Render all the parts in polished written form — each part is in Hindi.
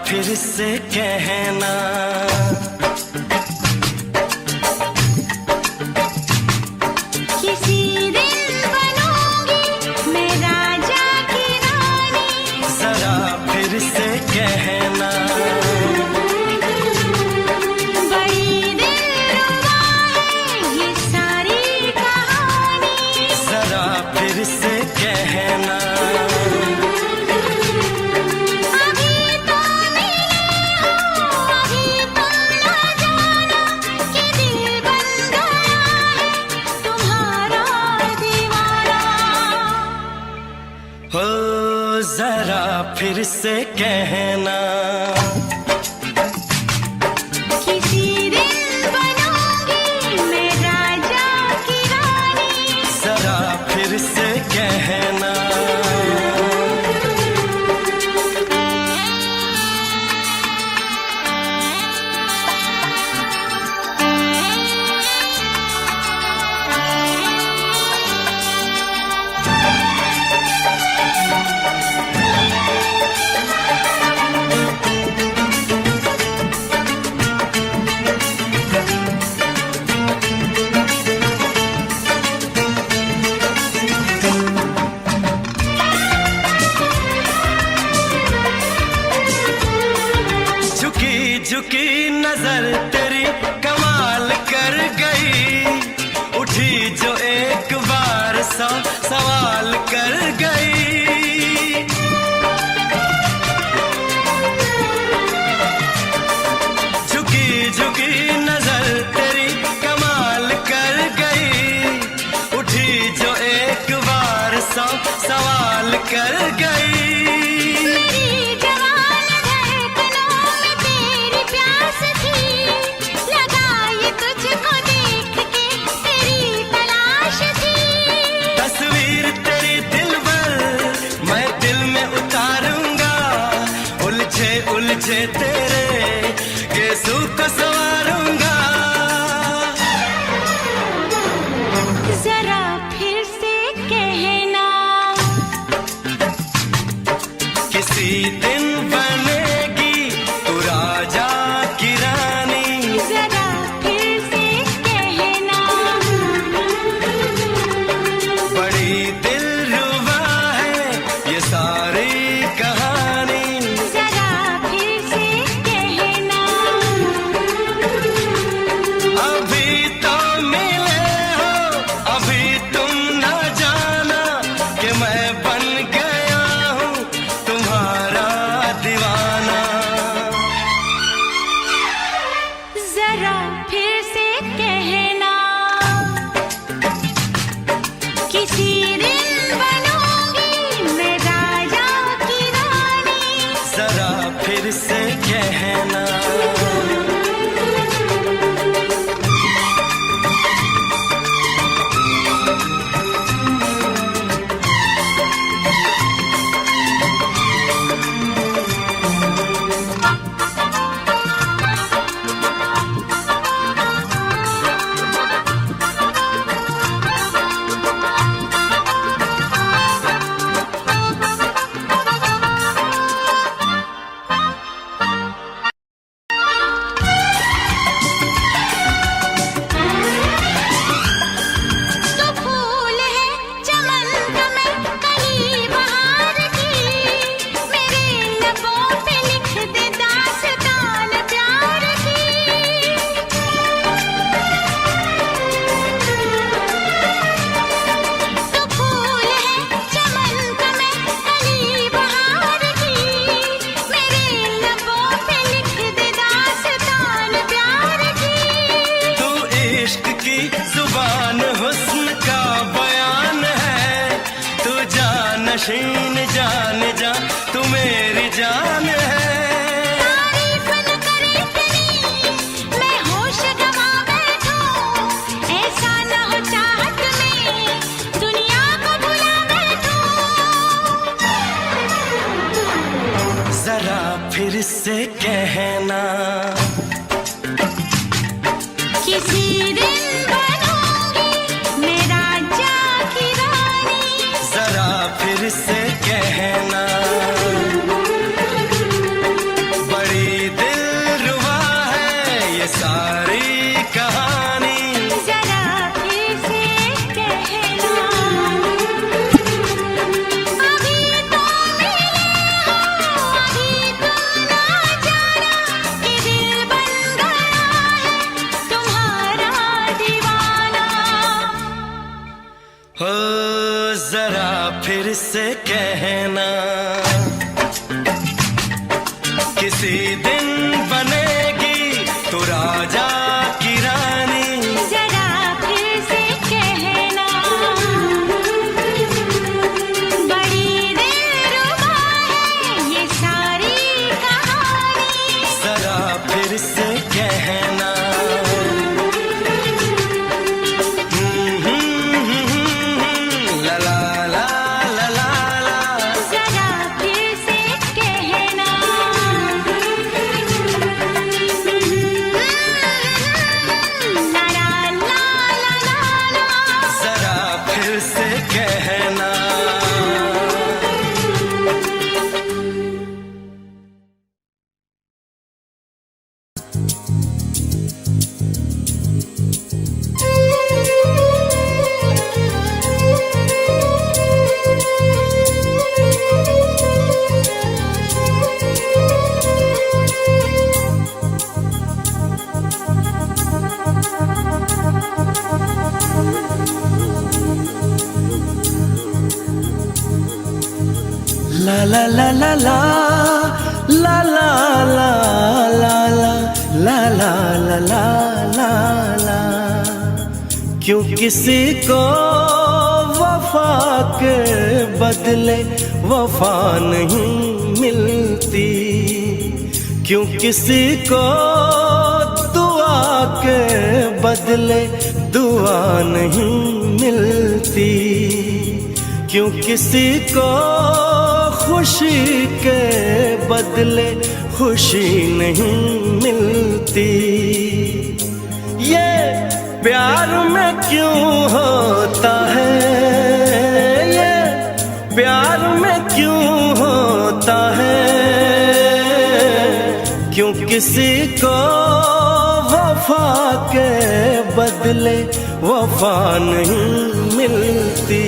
फिर से कहना, किसी दिन बनूंगी मैं राजा की रानी। जरा फिर से कहना, बड़ी दिलरुबा है ये सारी कहानी। जरा फिर से कहना, अभी तो मिले हो, अभी तुम ना जाना कि दिल बन गया है तुम्हारा दीवाना। हो जरा फिर से कहना, किसी दिन बनूंगी मैं राजा की रानी। जरा फिर से कहना। झुकी झुकी नजर तेरी कमाल कर गई, उठी जो एक बार सौ सवाल कर गई। झुकी झुकी नजर तेरी कमाल कर गई, उठी जो एक बार सौ सवाल कर गई। मेरी जवान धड़कनों में तेरी प्यास थी, लगाई तुझको देख के तेरी तलाश थी। तस्वीर तेरी दिलबर मैं दिल में उतारूंगा, उलझे उलझे तेरे गेसू को संवारूंगा। जरा फिर से कहना, किसी दिन बनेगी तू राजा की रानी। जरा फिर से कहना, बड़ी दिलरुबा है ये सारी कहानी। जरा फिर से कहना, अभी तो मिले हो, अभी तुम ना जाना कि मैं बन गया हूँ तुम्हारा दीवाना। जरा फिर से कहना, किसी दिन बनूंगी मैं राजा की रानी। जरा फिर से कहना, तो फूल है चमन का मैं कली बहार की, मेरे लबों पे लिख दे दास्तान प्यार की। तो फूल है चमन का मैं कली बहार की, मेरे लबों पे लिख दे दास्तान प्यार की। तू इश्क की जुबान हुस्न का बयान है, तू जानशीन जान जा तू मेरी जान है। तारीफ न करे तेरी मैं होश गवा बैठूं, ऐसा न हो चाहत में दुनिया को भुला बैठूं। जरा फिर से कहना, किसी दिन बनूंगी मैं राजा की रानी। जरा फिर से कहना, से कहना, किसी दिन बनेगी तू राजा की रानी। जरा फिर से कहना, बड़ी दिलरुबा है ये सारी कहानी। जरा फिर से कहना, ला ला ला ला ला ला। जरा फिर से कहना, ला ला ला ला ला ला। जरा फिर से कहना। La la la la la la la la la la la la la la la la। क्यों किसी को वफा के बदले वफा नहीं मिलती, क्यों किसी को दुआ के बदले दुआ नहीं मिलती, क्यों किसी को खुशी के बदले खुशी नहीं मिलती। ये प्यार में क्यों होता है, ये प्यार में क्यों होता है, क्यों किसी को वफा के बदले वफा नहीं मिलती।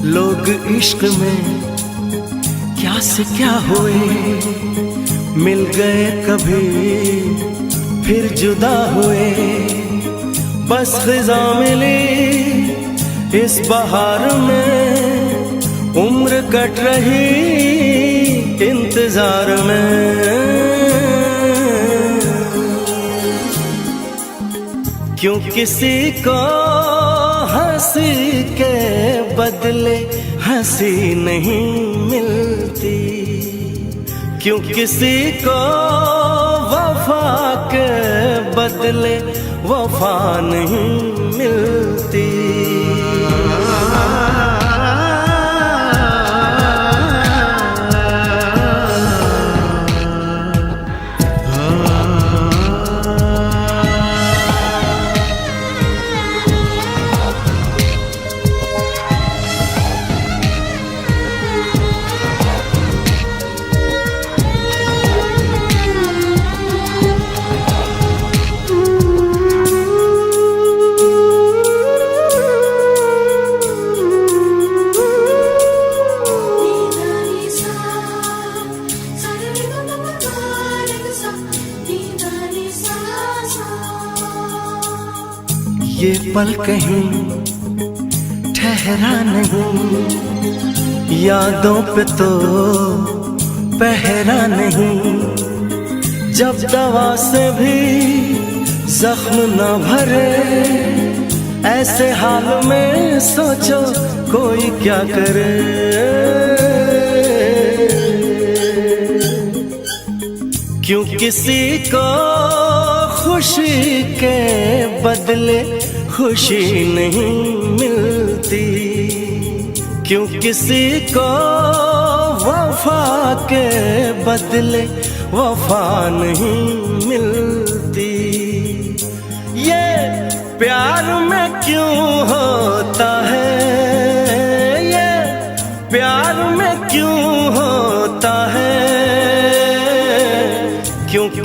लोग इश्क में क्या से क्या हुए, मिल गए कभी फिर जुदा हुए। बस खिज़ा मिली इस बहार में, उम्र कट रही इंतजार में। क्यों किसी को हंसी के बदले हंसी नहीं मिलती, क्यों किसी को वफा के बदले वफा नहीं मिलती। ये पल कहीं ठहरा नहीं, यादों पे तो पहरा नहीं। जब दवा से भी जख्म न भरे, ऐसे हाल में सोचो कोई क्या करे। क्यों किसी को खुशी के बदले खुशी नहीं मिलती, क्यों किसी को वफा के बदले वफा नहीं मिलती। ये प्यार में क्यों होता है, ये प्यार में क्यों होता है,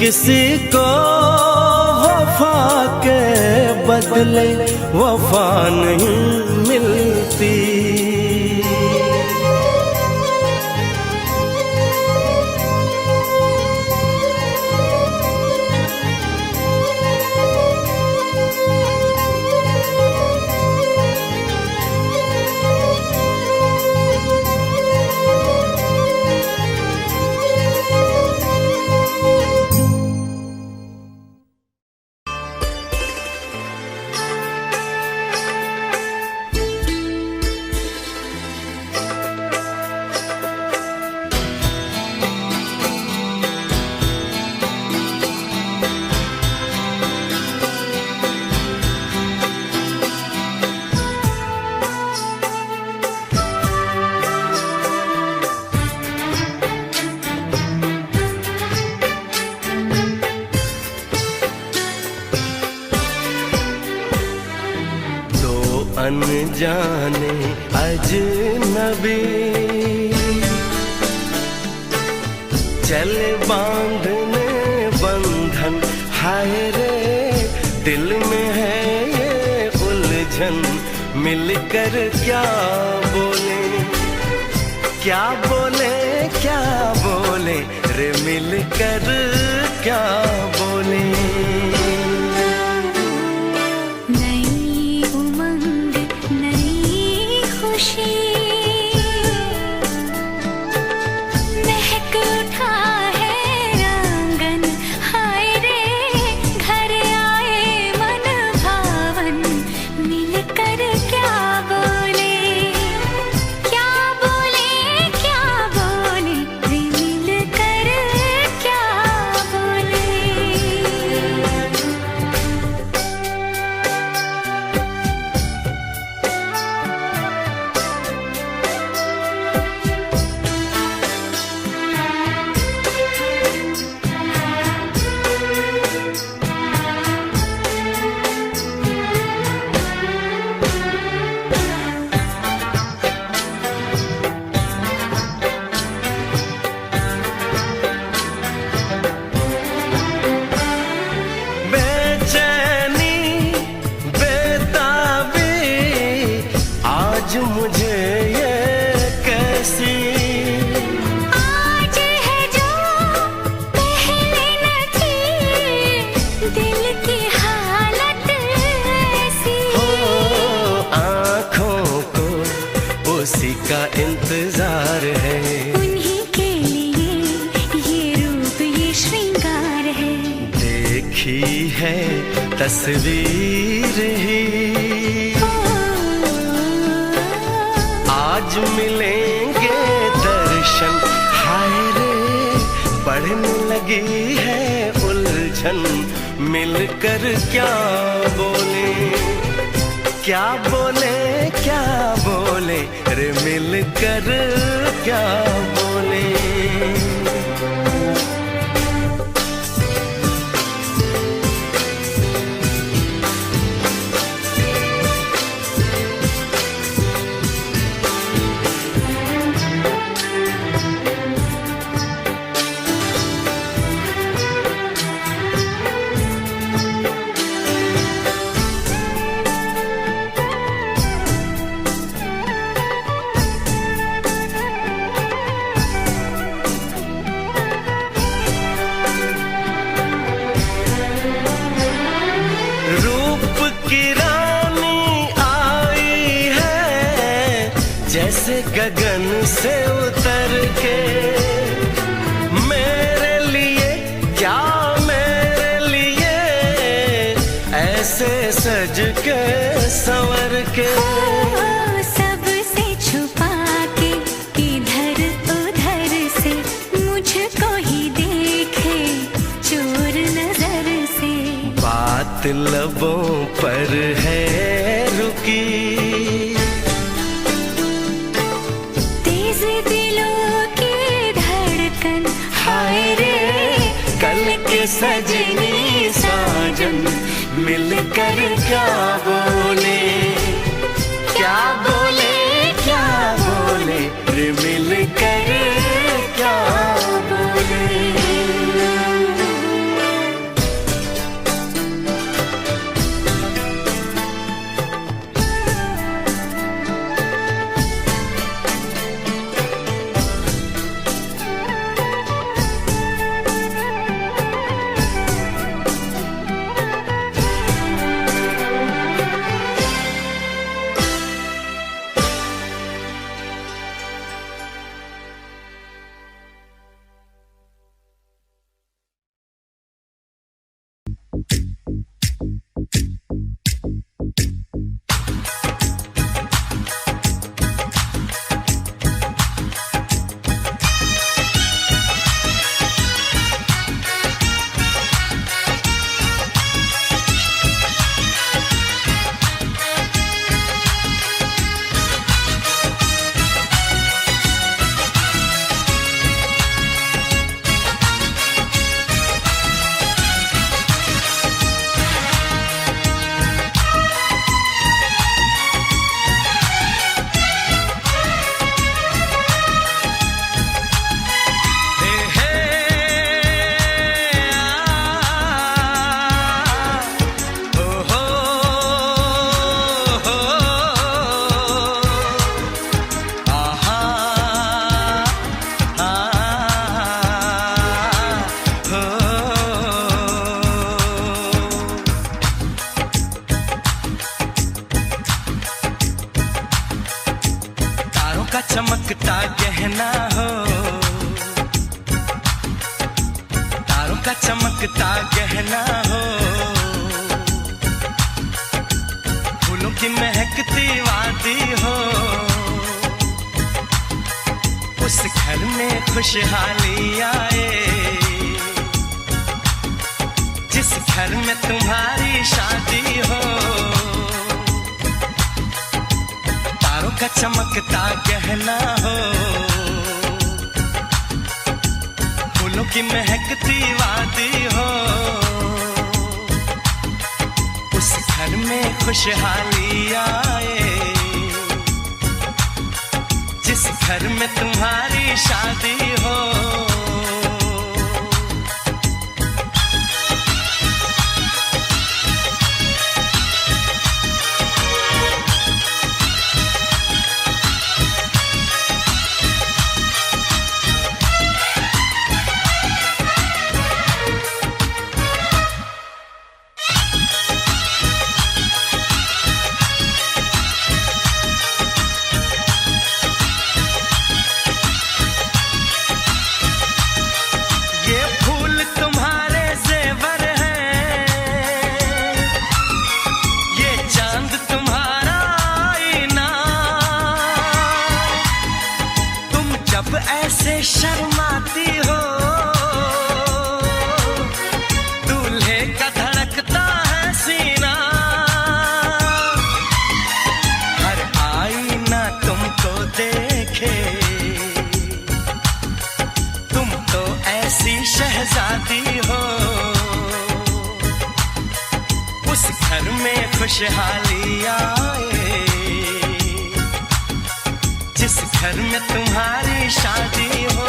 किसी को वफा के बदले वफा नहीं मिलती। अनजाने अजनबी चले बांधने बंधन, हाय रे दिल में है ये उलझन। मिलकर क्या बोले, क्या बोले, क्या बोले रे, मिलकर क्या बोले। का इंतजार है, उन्हीं के लिए ये रूप ये श्रृंगार है। देखी है तस्वीर ही, आज मिलेंगे दर्शन, हाय रे बढ़ने लगी है उलझन। मिलकर क्या बोले, क्या बोले, क्या बोले रे, मिलकर क्या बोले। जैसे गगन से उतर के, मेरे लिए क्या मेरे लिए ऐसे सज के संवर के। सबसे छुपा के इधर उधर से मुझको ही देखे चोर नजर से। बात लबों पर है रुकी, सजनी साजन मिलकर क्या बोले, क्या बोले, क्या बोले रे, मिलकर क्या बोले। चमकता गहना हो, तारों का चमकता गहना हो, फूलों की महकती वादी हो, उस घर में खुशहाली आए, जिस घर में तुम्हारी शादी हो। तारों का चमकता गहना हो, फूलों की महकती वादी हो, उस घर में खुशहाली आए, जिस घर में तुम्हारी शादी हो। ऐसे शर्माती हो, दूल्हे का धड़कता है सीना, हर आईना तुमको देखे, तुम तो ऐसी शहजादी हो, उस घर में खुशहाली आए, जिस घर में तुम्हारी शादी हो।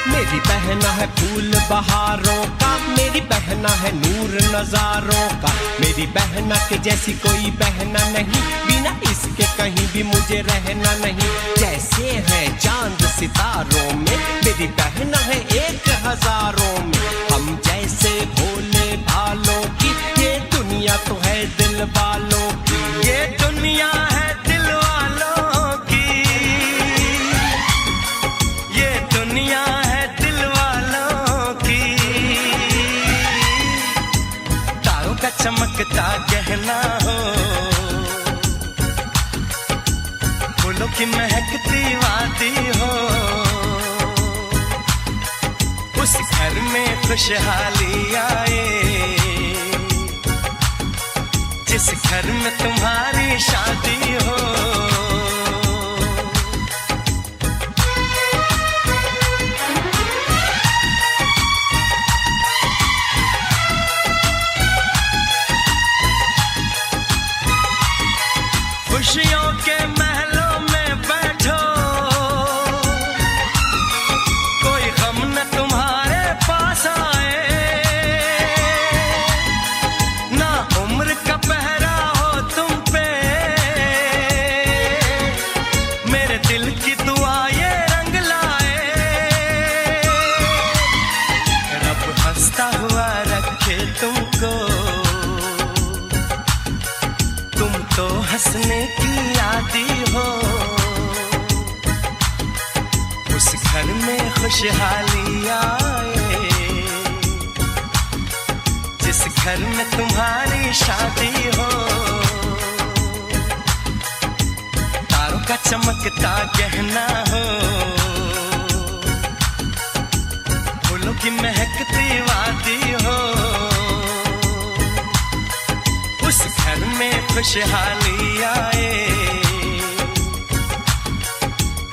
मेरी बहना है फूल बहारों का, मेरी बहना है नूर नजारों का, मेरी बहना के जैसी कोई बहना नहीं, बिना इसके कहीं भी मुझे रहना नहीं। जैसे है चांद सितारों में, मेरी बहना है 1000 में, हम जैसे भोले भालों की, ये दुनिया तो है दिल वालों की, ये दुनिया है दिल वालों की, ये दुनिया है दिल वालों की। तारों का चमकता गहना हो, फूलों की महकती वादी हो, उस घर में खुशहाली आए, जिस घर में तुम्हारी शादी हो। खुशियों के महलों में बैठो, कोई गम न तुम्हारे पास आए, ना उम्र का पहरा हो तुम पे, मेरे दिल की दुआ ये रंग लाए, रब हंसता हुआ रखे तुमको, तुम तो हंसने की आदी हो, उस घर में खुशहाली आए, जिस घर में तुम्हारी शादी हो। तारों का चमकता गहना हो, फूलों की महकती वादी हो, उस घर में खुशहाली आए,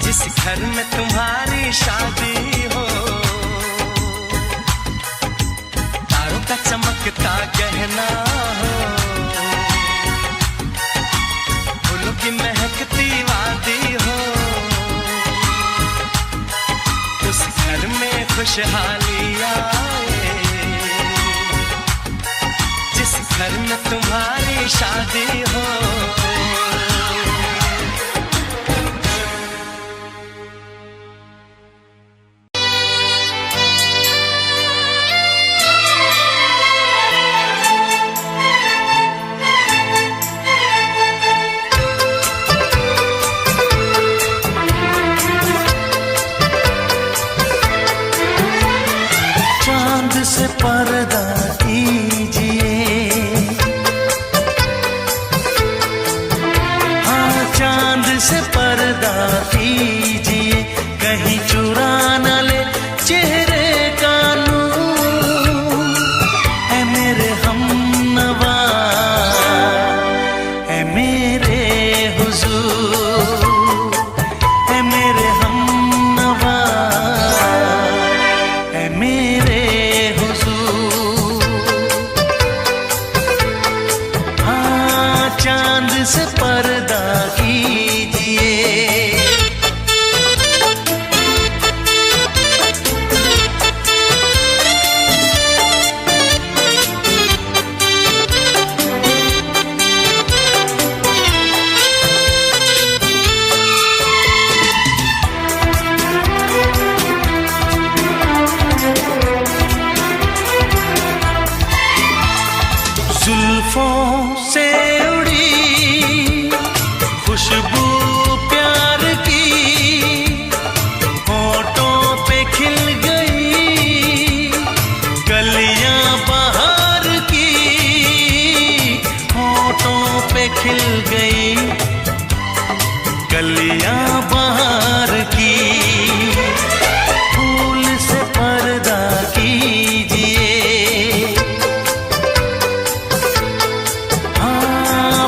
जिस घर में तुम्हारी शादी हो। तारों का चमकता गहना हो, फूलों की महकती वादी हो, उस घर में खुशहाली आए, जिस घर में तुम्हारी शादी हो। पर्दा कीजिए, हाँ चांद से पर्दा कीजिए, कहीं चुरा न ले चेहरे का नूर। ऐ मेरे हमनवा, ऐ मेरे हुजूर, ऐ मेरे हमनवा, ऐ मेरे हुजूर। हाँ चांद से पर्दा कीजिए। जुल्फों से उड़ी खुशबू प्यार की, होठों पे खिल गई कलियां बहार की, होठों पे खिल गई कलियां बहार की। फूल से पर्दा कीजिए,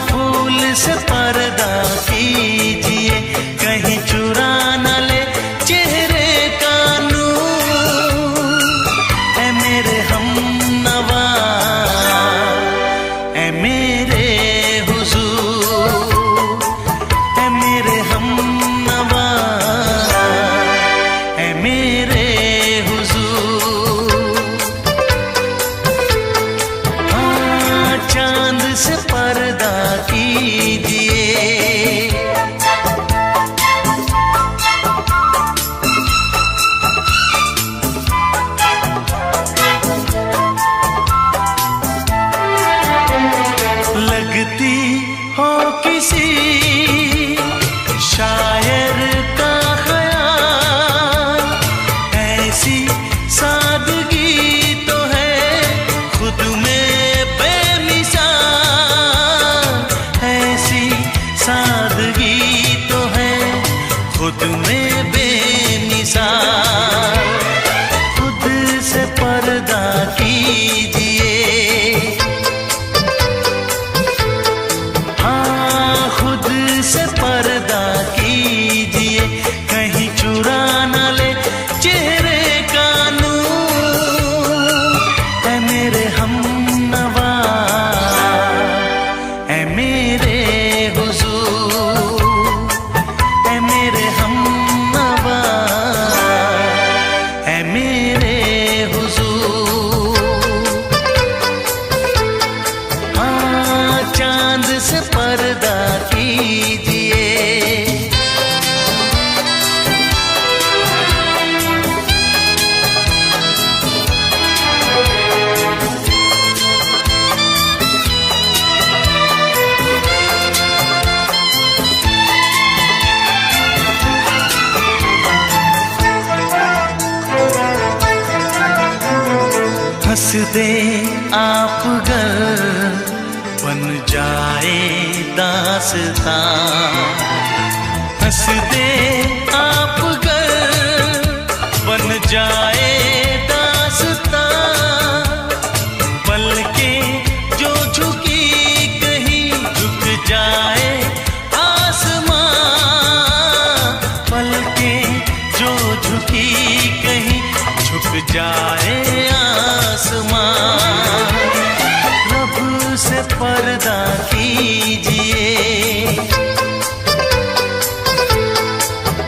फूल से पर्दा कीजिए, कहीं चुरा न ले चेहरे का नूर। ऐ मेरे हमनवा, ऐ मेरे हुजूर, ऐ मेरे हमनवा, ऐ मेरे हुजूर। हाँ चांद से पर्दा कीजिए। लगती हो किसी शायर का ख्याल, ऐसी सादगी तो है खुद में बेमिसाल, ऐसी सादगी तो है खुद में बेमिसाल। खुद से पर्दा कीजिए, हाँ खुद से पर्दा कीजिए, कहीं चुरा न ले चेहरे का नूर। ऐ मेरे हमनवा, ऐ मेरे हुजूर, ऐ मेरे हमनवा, ऐ मेरे हुजूर। हाँ चांद से पर्दा कीजिए। हंस दे आप गर बन जाए दास्तां, हंस दे आप गर बन जाए दास्तां। पलकें जो झुकी कहीं झुक जाए आसमां, पलकें जो झुकी कहीं झुक जाए आसमां। रब से पर्दा कीजिए,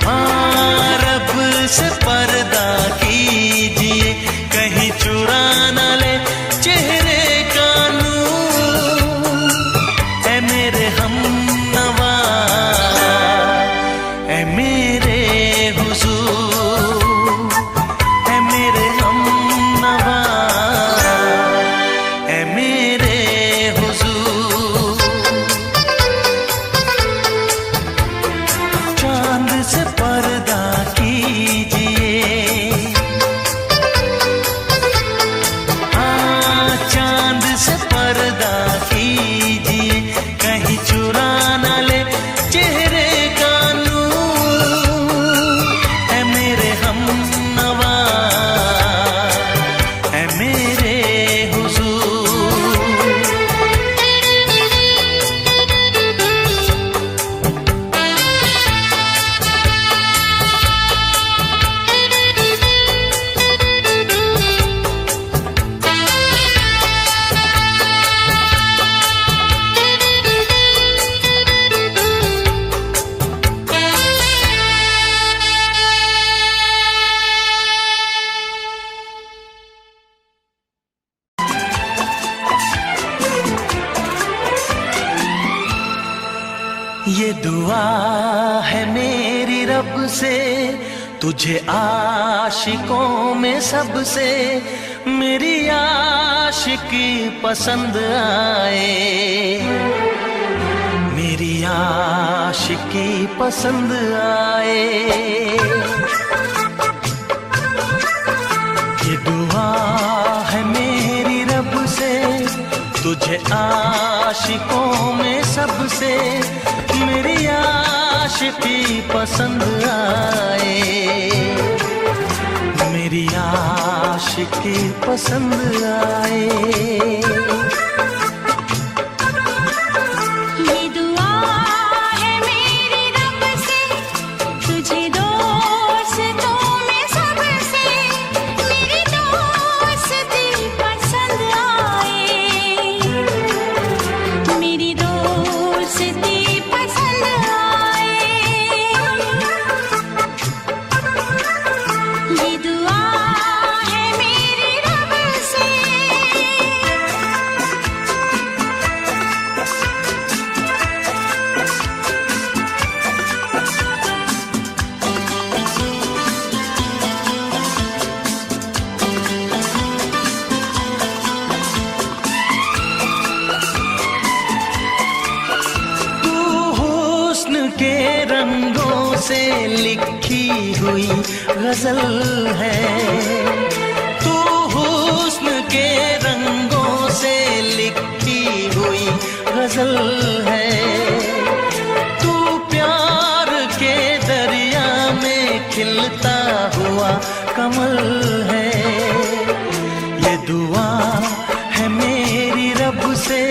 हाँ रब से पर्दा कीजिए, कहीं चुरा न ले चेहरे का नूर। ऐ मेरे हमनवा, ऐ मेरे हुजूर, ऐ मेरे हमनवा, ऐ मेरे हुजूर। चांद से पर्दा कीजिए, ये दुआ है मेरी रब से, तुझे आशिकों में सबसे मेरी आशिकी पसंद आए, मेरी आशिकी पसंद आए। ये दुआ है मेरी रब से, तुझे आशिकों में सबसे मेरी आशिकी पसंद आए, मेरी आशिकी पसंद आए। ये दुआ है मेरी रब से, तुझे दोस्तों में सबसे मेरी दोस्ती पसंद आए, मेरी दोस्ती पसंद आए। ये दुआ है मेरी रब से। तू हुस्न के रंगों से लिखी हुई गजल है, तू हुस्न के रंगों से लिखी हुई गजल है, तू प्यार के दरिया में खिलता हुआ कमल है। ये दुआ है मेरी रब से,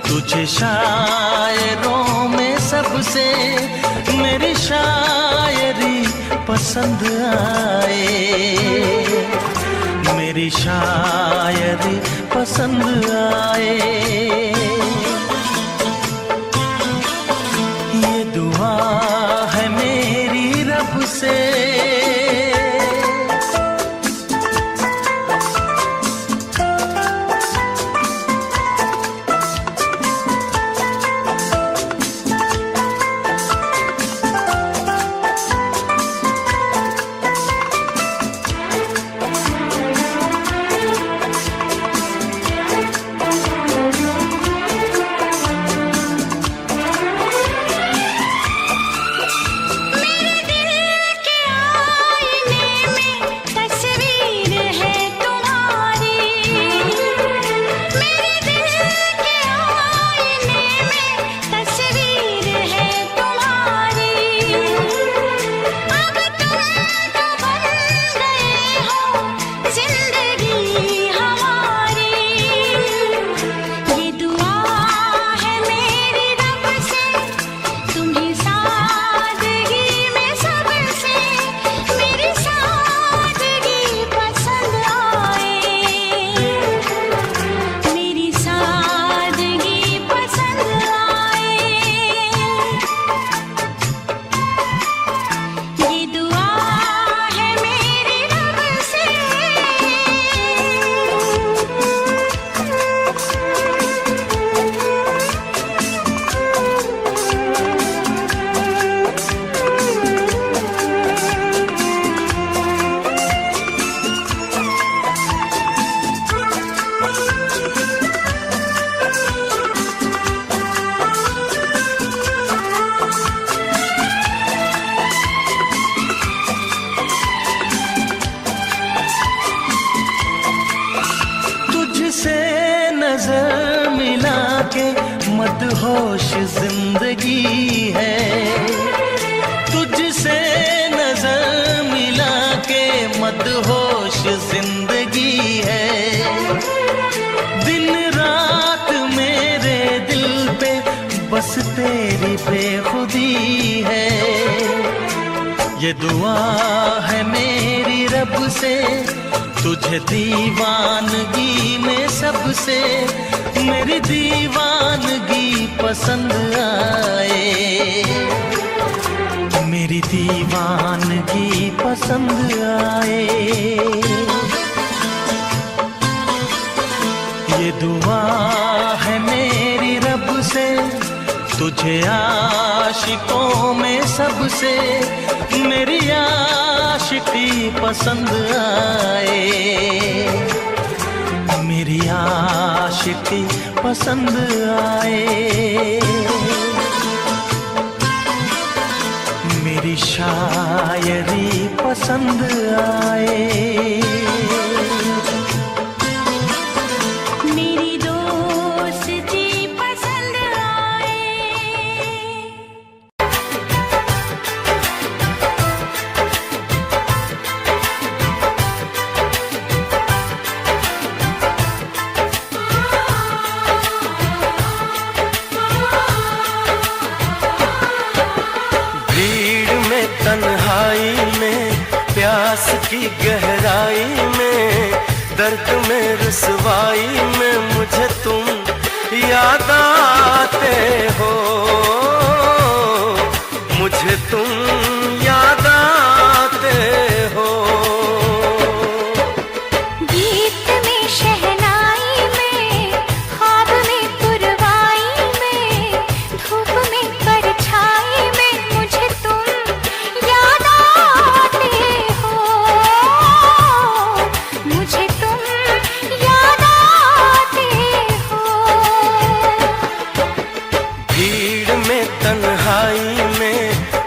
तुझे शायरों में सबसे मेरी शायरी पसंद आए, मेरी शायरी पसंद आए। ये दुआ है मेरी रब से। मेरे दिल के आईने में तस्वीर है तुम्हारी, मेरे दिल के आईने में तस्वीर है तुम्हारी। अब तुम तो बन गए हो जिंदगी हमारी। ये दुआ है मेरी रब से, तुम्हें सादगी में सबसे मेरी सादगी पसंद आए, मेरी सादगी पसंद आए। ये दुआ है मेरी रब से। तुझसे नजर मिला के मदहोश जिंदगी है, तुझसे नजर मिला के मदहोश जिंदगी है। दिन रात मेरे दिल पे बस तेरी बेखुदी है। ये दुआ है मेरी रब से, तुझे दीवानगी में सबसे मेरी दीवानगी पसंद आए, मेरी दीवानगी पसंद आए। ये दुआ है मेरी रब से, तुझे आशिकों में सबसे मेरी आशिकी पसंद आए, मेरी आशिकी पसंद आए, मेरी शायरी पसंद आए, मेरी दोस्ती पसंद आए। भीड़ में तन्हाई में प्यास की गहराई में दर्द में रुसवाई में मुझे तुम याद आते हो, मुझे तुम याद आते हो। गीत में शहनाई में ख्वाब में पुरवाई में धूप में परछाई में मुझे तुम याद आते हो, मुझे तुम याद आते हो। भीड़ में तन्हाई में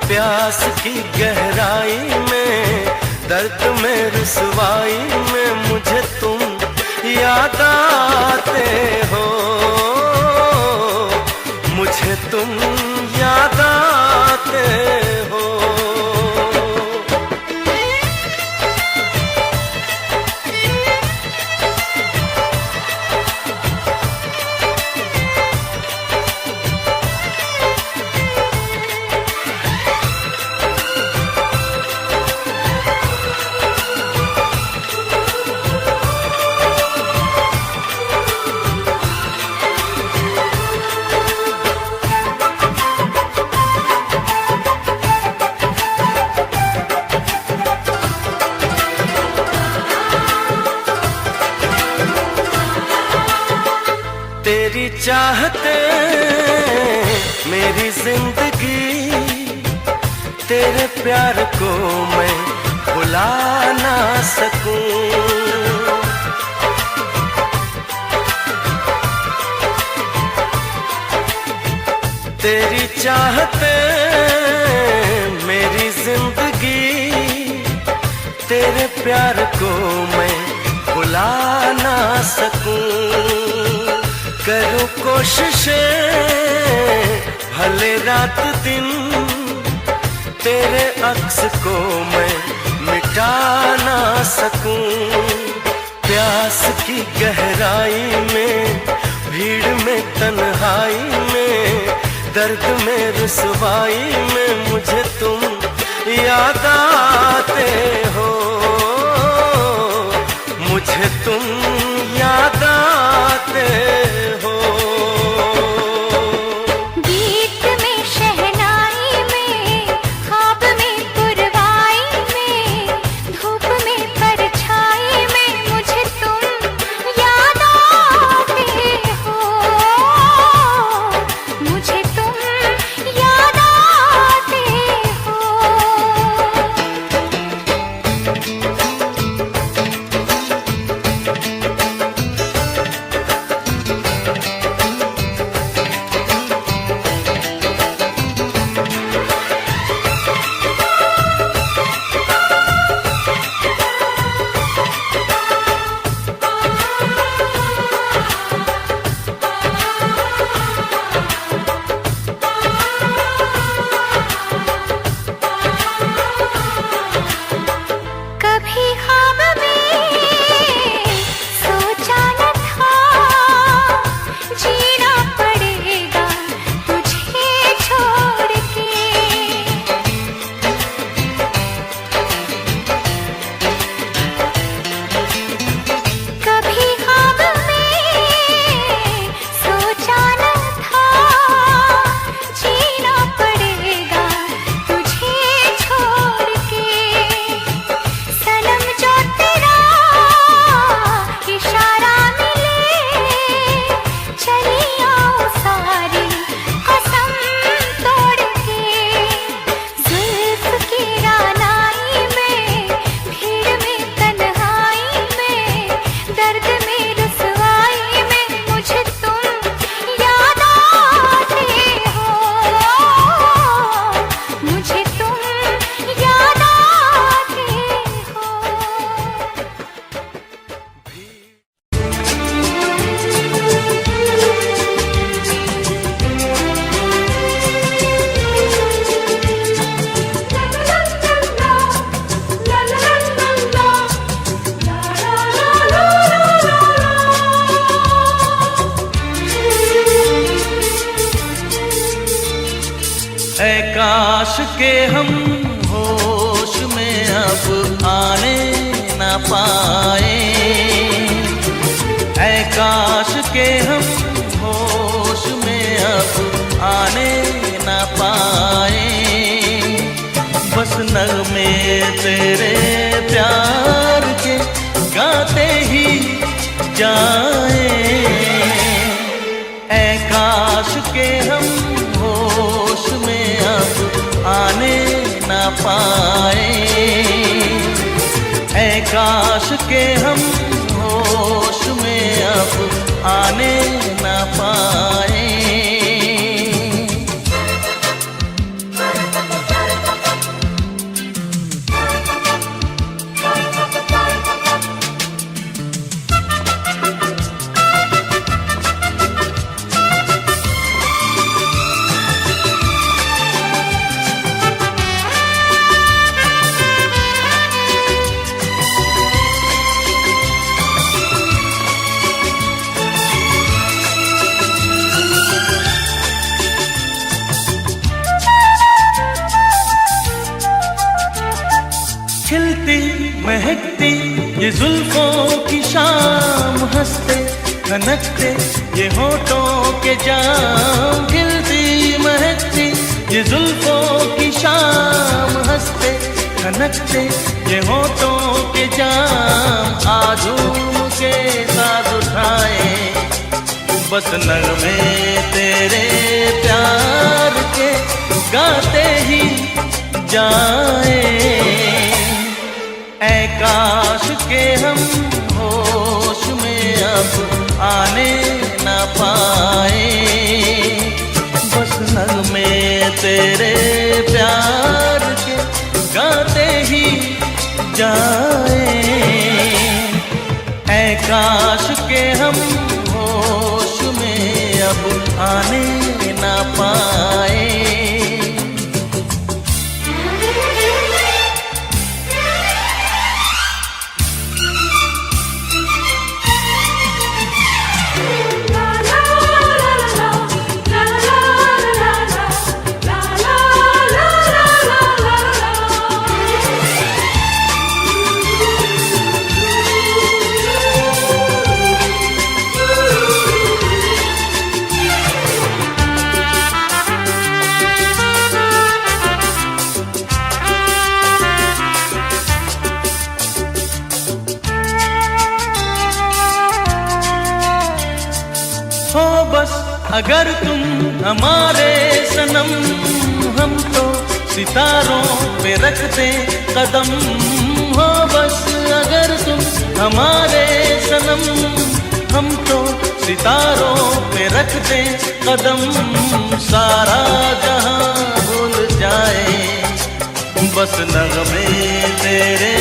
प्यास की गहराई में दर्द में रुसवाई में मुझे तुम याद आते हो, मुझे तुम याद आते हो। तेरी चाहते मेरी जिंदगी, तेरे प्यार को मैं भुला ना सकूं। तेरी चाहते मेरी जिंदगी, तेरे प्यार को मैं भुला ना सकूं। करूं कोशिशें भले रात दिन, तेरे अक्स को मैं मिटा ना सकूं। प्यास की गहराई में भीड़ में तन्हाई में दर्द में रुसवाई में मुझे तुम याद आते हो, मुझे तुम याद आते हो। गीत में शहनाई में ख्वाब में पुरवाई में धूप में परछाई में मुझे तुम याद आते हो, मुझे तुम याद आते हो। ऐ काश के हम होश में अब आने न पाए, ऐ काश के हम होश में अब आने न पाए। बस नगमे तेरे प्यार के गाते ही जाए, ऐ काश के हम होश में अब आने न पाए, ऐ काश के हम होश में अब आने न पाए। खिलती महकती ये जुल्फों की शाम, हंसते खनकते ये होठों के जाम। खिलती महकती ये जुल्फों की शाम, हंसते खनकते ये होठों के जाम। आजूम के साथ उठाए बस नगमे तेरे प्यार के गाते ही जाए, ऐ काश के हम होश में अब आने न पाए। बस नगमे तेरे प्यार के गाते ही जाए, ऐ काश के हम होश में अब आने न पाए। हो बस अगर तुम हमारे सनम, हम तो सितारों पे रखते कदम। हो बस अगर तुम हमारे सनम, हम तो सितारों पे रखते कदम। सारा जहां भूल जाए बस नगमे तेरे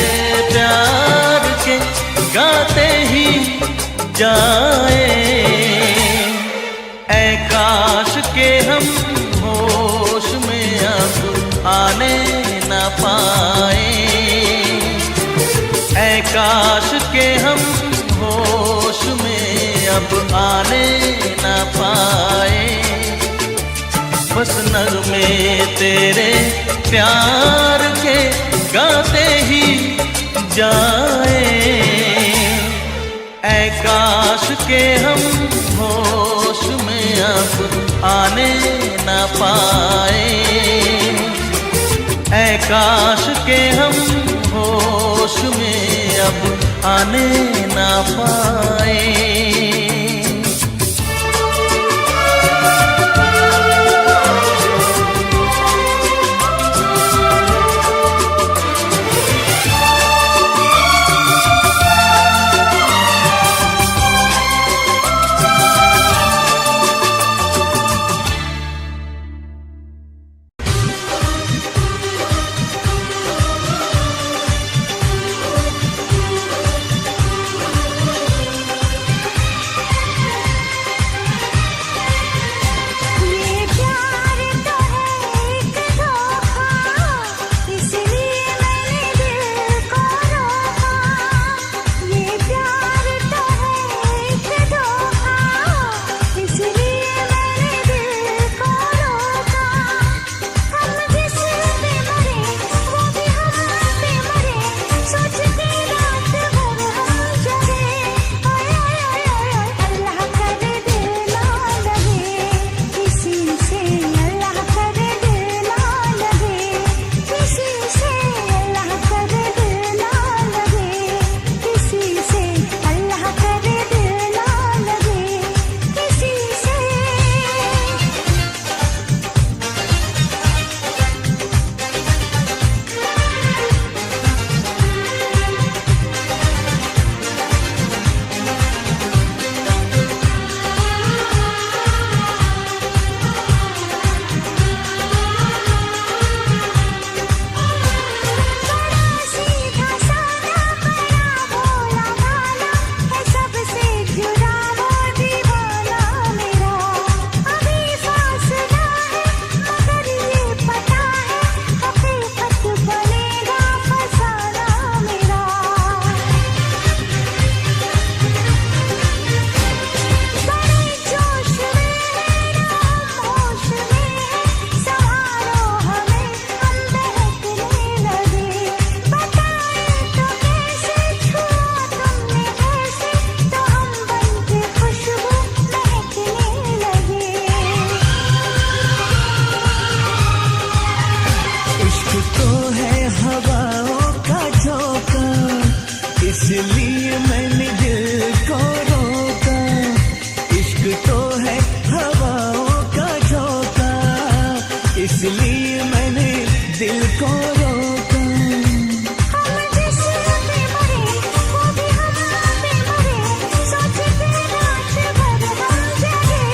प्यार के गाते ही जाए, ऐ काश के हम होश में अब आने न पाए, ऐ काश के हम होश में अब आने न पाए। बस नगमे तेरे प्यार के गाते ही जाए, ऐ काश के हम होश में अब आने न पाए, ऐ काश के हम होश में अब आने न पाए। इसलिए मैंने दिल को रोका। हम जिस पे मरे वो भी हम पे मरे, सोच के रात भर हम जगे।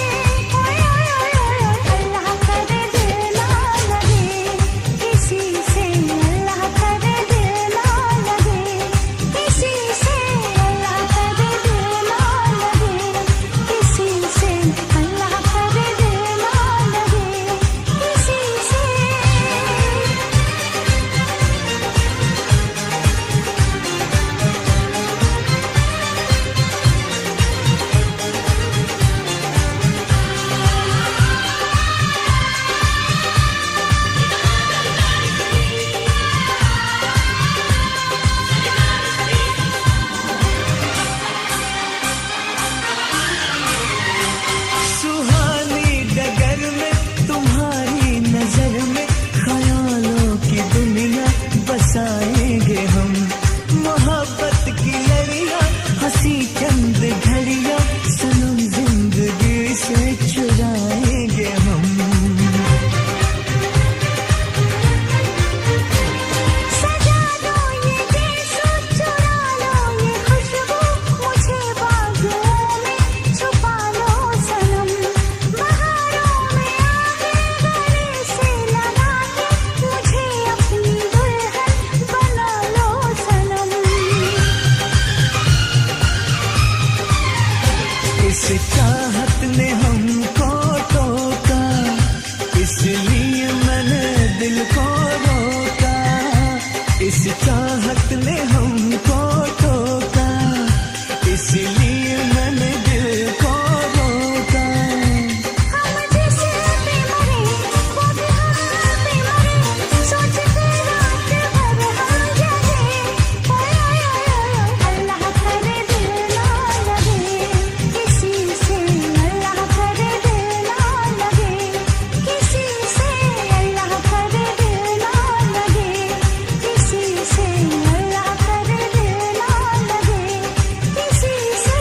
ओए ओए ओए ओए, अल्लाह करे दिल ना लगे किसी से, अल्लाह करे दिल ना लगे किसी से, अल्लाह करे दिल ना लगे किसी से, अल्लाह करे दिल ना लगे किसी से। सुहानी डगर में तुम्हारी नजर में ख्यालों की दुनिया बसाएंगे हम। मोहब्बत की लड़ियां हंसी चंद घड़ियां सनम जिंदगी से चुराएंगे हम। सजा दो ये देश, चुरा लो ये खुशबू, मुझे बाजुओं में छुपा लो सनम। बहारों में आके गले से लगा के मुझे अपनी दुल्हन बना लो सनम। इस चाहत ने हमको टोका, इसलिए मैंने दिल को रोका। इस चाहत ने हमको टोका, इसलिए मैंने दिल को रोका। हम जिस पे मरे वो भी हम पे मरे, सोच के रात भर हम जगे। ओए ओए ओए ओए, अल्लाह करे दिल ना लगे किसी से, अल्लाह करे दिल ना लगे किसी से, अल्लाह करे दिल ना लगे किसी से, अल्लाह करे दिल ना लगे किसी से।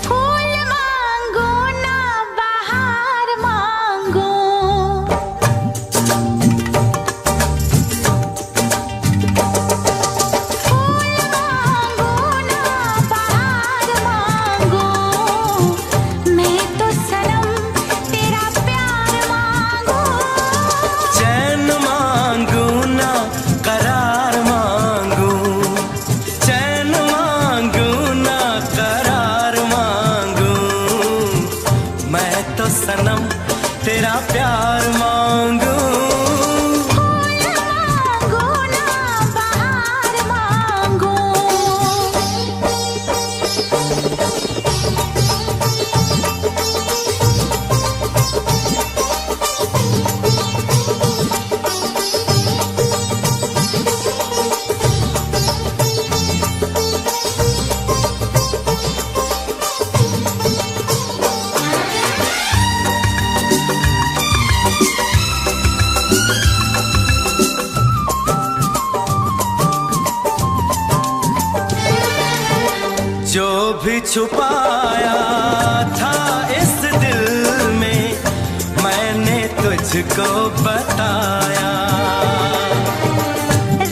फूल मांगो ना बहार मांगो, फूल मांगो ना बहार मांगो, मैं तो सनम तेरा प्यार मांगू। चैन मांगू ना करार मांगू, चैन मांगू ना करार मांगू, मैं तो सनम तेरा प्यार मांगू। फूल मांगो ना बहार मांगो। जो भी छुपाया था इस दिल में मैंने तुझको बताया।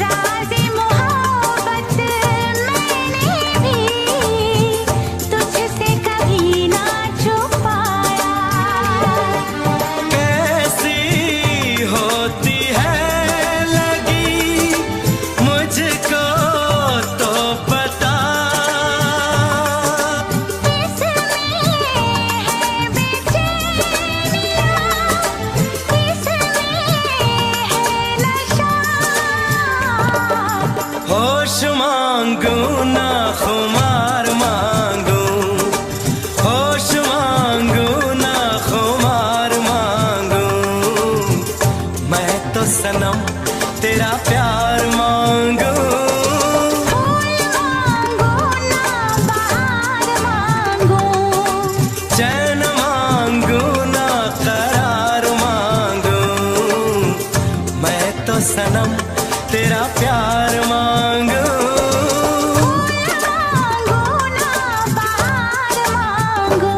राज़े मोहब्बत मैंने भी तुझसे कभी ना छुपाया। कैसी होती है लगी मांगू ना खुमार मांगू, होश मांगू ना खुमार मांगू, मैं तो सनम तेरा प्यार मांगू। फूल मांगो ना बहार मांगो, चैन मांगू ना करार मांगू, मैं तो सनम तेरा प्यार मांगू। फूल मांगो ना बहार मांगो।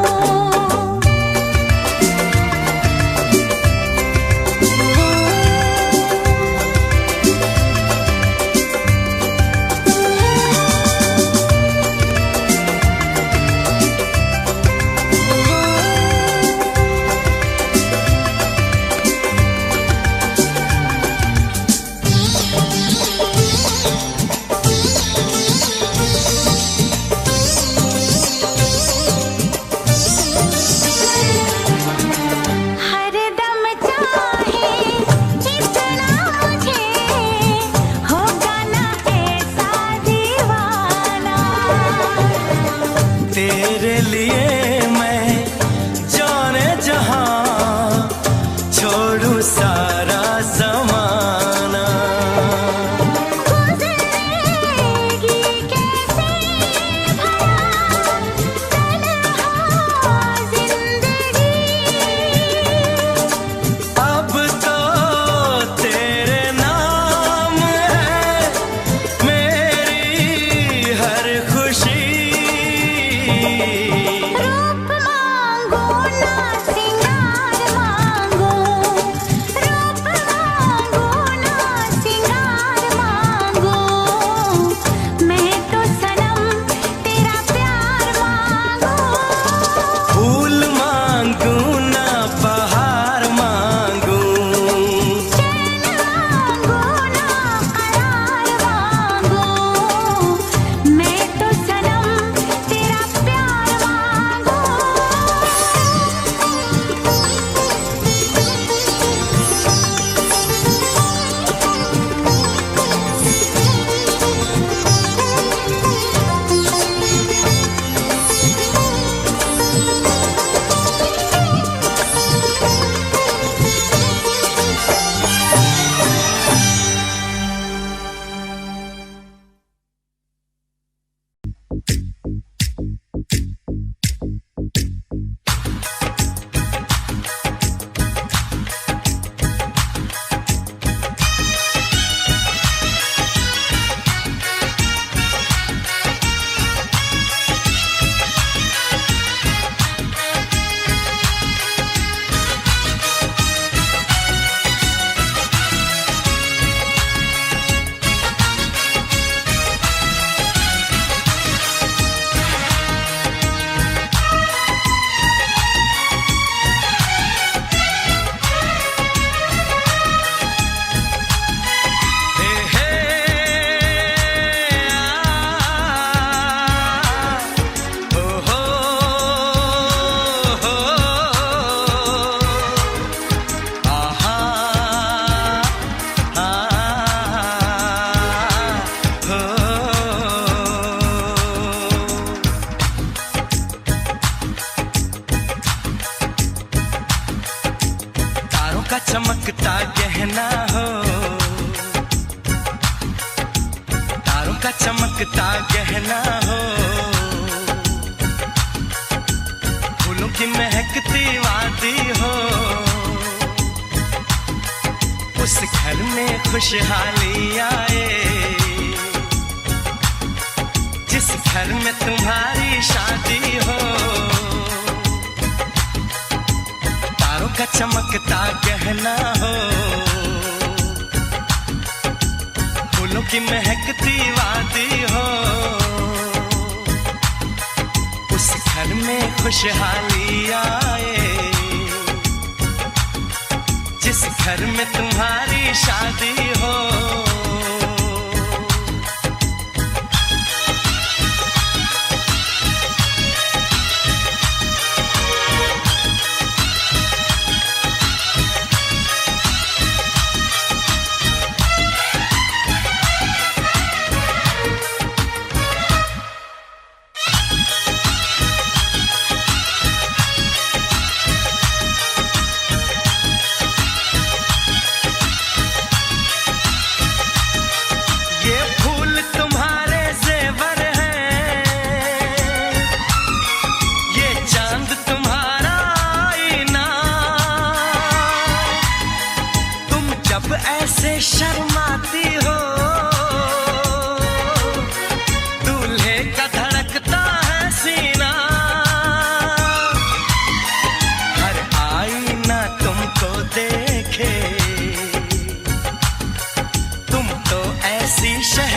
हर दम चाहे इतना मुझे होगा ना ऐसा दीवाना। तेरे लिए मैं जाने जहां छोड़ू सारा जमाना। गुजरेगी कैसे भला तन्हा जिंदगी। अब तो तेरे नाम है मेरी हर खुशी। रूप मांगो ना सिंगार मांगो, रूप मांगो ना सिंगार मांगो, मैं तो सनम तेरा प्यार मांगो। फूल मांगू ना बहार मांगू, चैन मांगो ना करार मांगो, मैं तो सनम तेरा प्यार मांगो। तारों का चमकता गहना हो, तारों का चमकता गहना हो, फूलों की महकती वादी हो, उस घर में खुशहाली आए जिस घर में तुम्हारी शादी हो। तारों का चमकता गहना हो, फूलों की महकती वादी हो, उस घर में खुशहाली आए जिस घर में तुम्हारी शादी हो।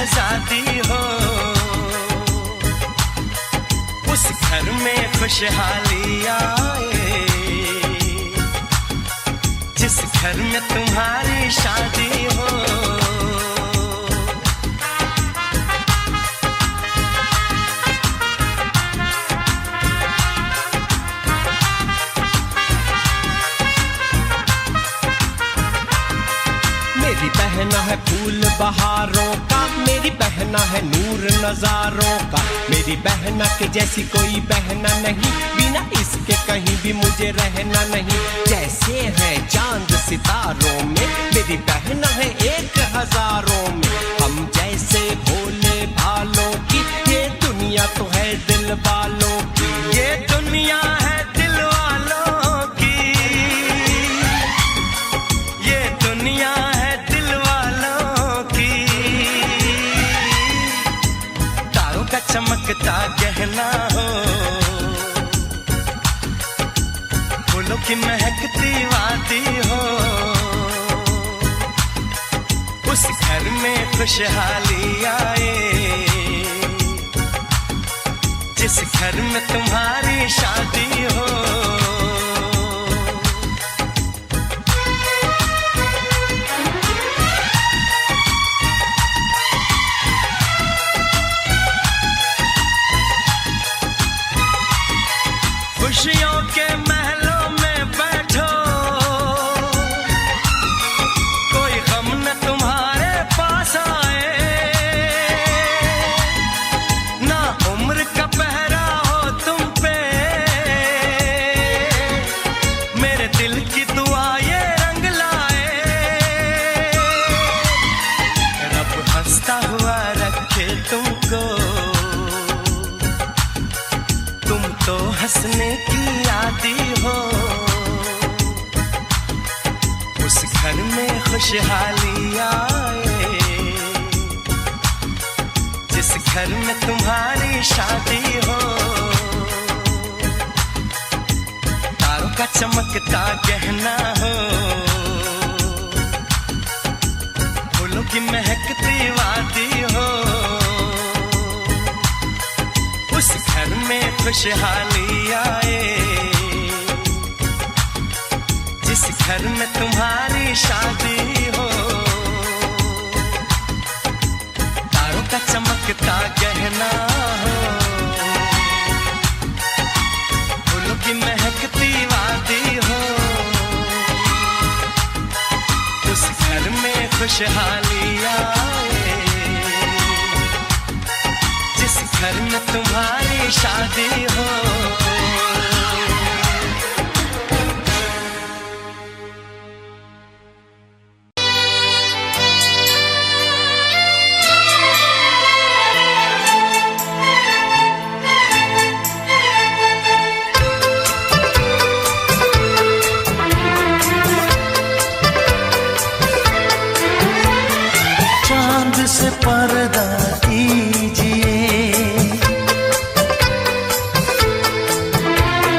शहजादी हो, उस घर में खुशहाली आए, जिस घर में तुम्हारी शादी हो। मेरी बहना है फूल बहारों का, मेरी बहना है नूर नजारों का, मेरी बहना के जैसी कोई बहना नहीं, बिना इसके कहीं भी मुझे रहना नहीं। जैसे है चांद सितारों में, मेरी बहना है एक हजारों में, हम जैसे भोले भालों की, ये दुनिया तो है दिल वालों की, ये दुनिया है दिल वालों की, ये दुनिया है दिल वालों की। तारों का चमकता गहना हो, फूलों की महकती वादी हो, उस घर में खुशहाली आए, जिस घर में तुम्हारी शादी हो। खुशियों के महलों में बैठो, कोई गम न तुम्हारे पास आए, ना उम्र का पहरा हो तुम पे, मेरे दिल की दुआ ये रंग लाए, रब हंसता हुआ रखे तुमको, तुम तो हंसने की आदी हो, उस घर में खुशहाली आए, जिस घर में तुम्हारी शादी हो। तारों का चमकता गहना हो, फूलों की महकती वादी हो, उस घर में खुशहाली आए, जिस घर में तुम्हारी शादी हो। तारों का चमकता गहना हो, फूलों की महकती वादी हो, उस घर में खुशहाली आए, जिस घर में तुम्हारी शादी हो। चांद से पर्दा कीजिए,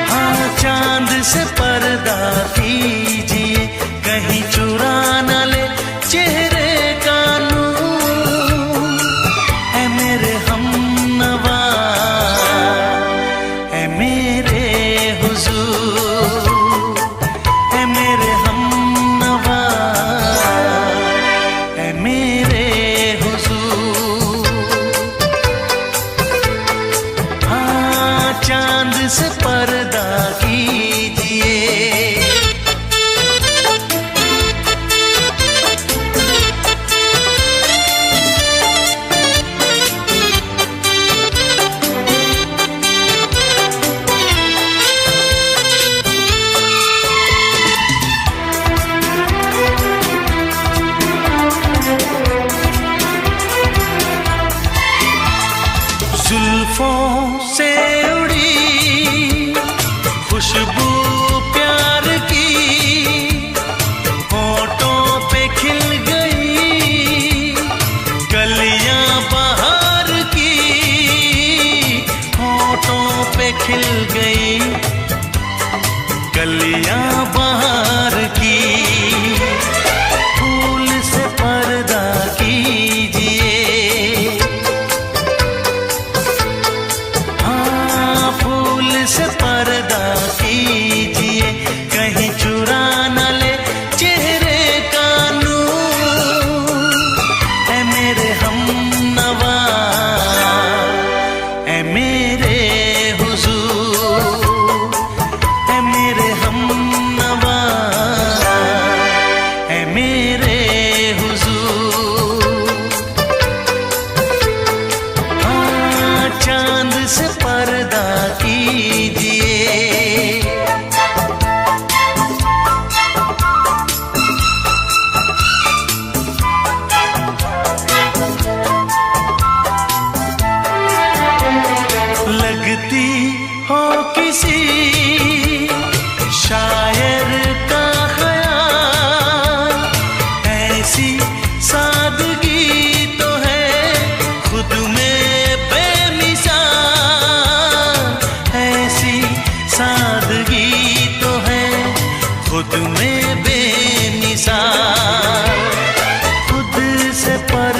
हाँ चांद से पर्दा कीजिए, कहीं चुरा न ले चेहरे का नूर, ऐ मेरे हमनवा, ऐ मेरे हुजूर, ऐ मेरे हमनवा, ऐ मेरे हुजूर।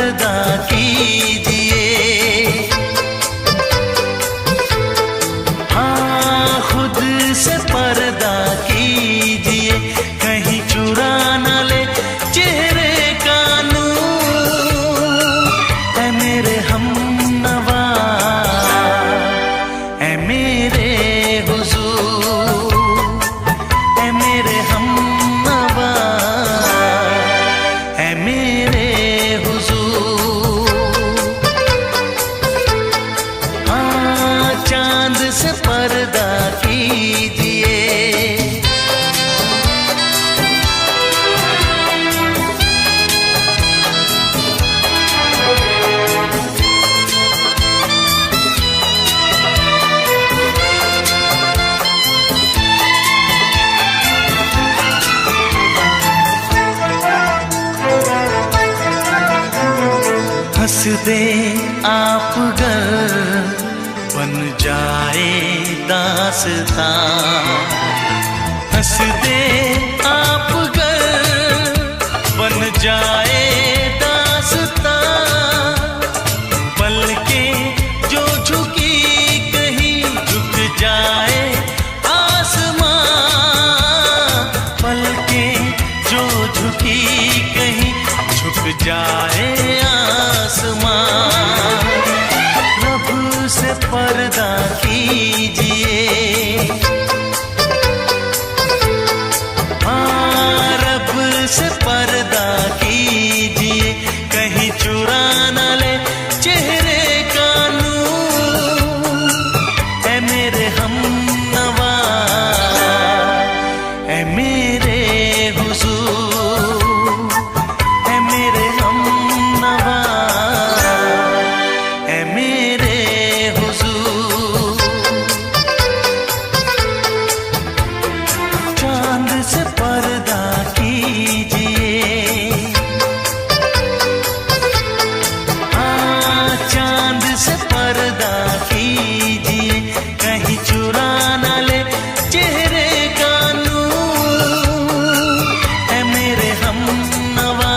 पर्दा कीजिए। हाँ, खुद से पर्दा कीजिए, कहीं चुरा न ले चेहरे का नूर। ऐ मेरे हमनवा, ऐ मेरे हुजूर, ऐ मेरे हमनवा, ऐ मेरे हुजूर। हाँ, चांद से पर्दा कीजिए। हंस दे आप गर बन जाए दास्तां। हंस दे आप गर बन जाए दास्तां। पलकें जो झुकी कहीं झुक जाए आसमां। पलकें जो झुकी कहीं झुक जाए आसमां। रब से पर्दा कीजिए। हाँ, रब से पर्दा कीजिए, कहीं चुरा न ले चेहरे का नूर। ऐ मेरे हमनवा, ऐ मेरे हुजूर, ऐ मेरे हमनवा, ऐ मेरे हुजूर। चांद से पर्दा कीजिए। हाँ, चांद से पर्दा कीजिए, कहीं चुरा न ले चेहरे का नूर। ऐ मेरे हमनवा,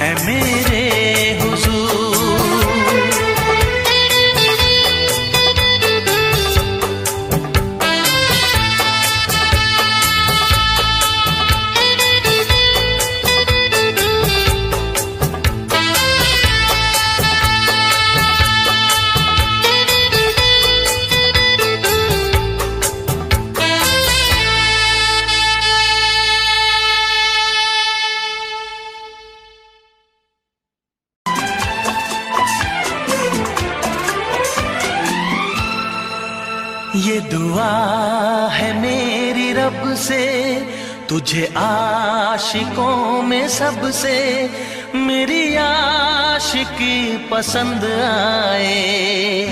ऐ मेरे हुजूर। ये दुआ है मेरी रब से, तुझे आशिकों में सबसे मेरी आशिकी पसंद आए।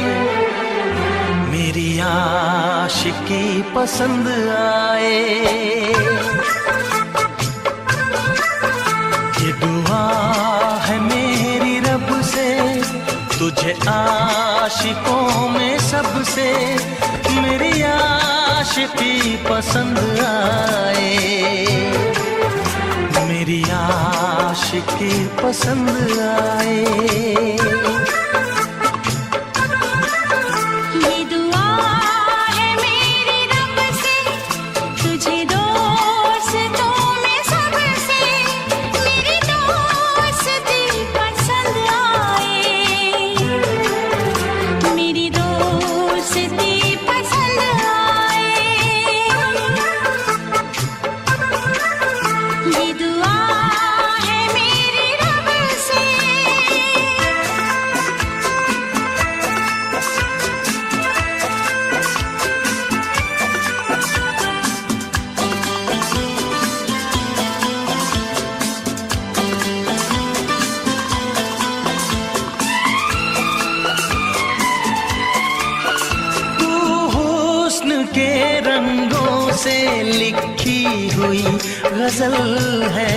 मेरी आशिकी पसंद आए। ये दुआ है मेरी रब से, तुझे आशिकों में सबसे मेरी आशिकी पसंद आए। मेरी आशिकी पसंद आए। ये दुआ है मेरी रब से, तुझे दोस्तों में सबसे मेरी दोस्ती पसंद आए। मेरी दोस्ती पसंद आए। ये दुआ है मेरी रब से। तू हुस्न के रंगों से लिखी हुई गजल है।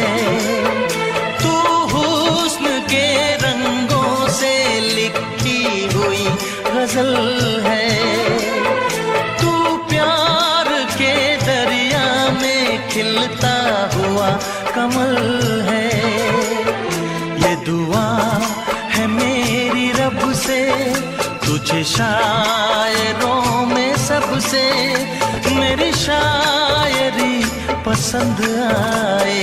तू हुस्न के रंगों से लिखी हुई गजल है। तू प्यार के दरिया में खिलता हुआ कमल है। मुझे शायरों में सबसे मेरी शायरी पसंद आए,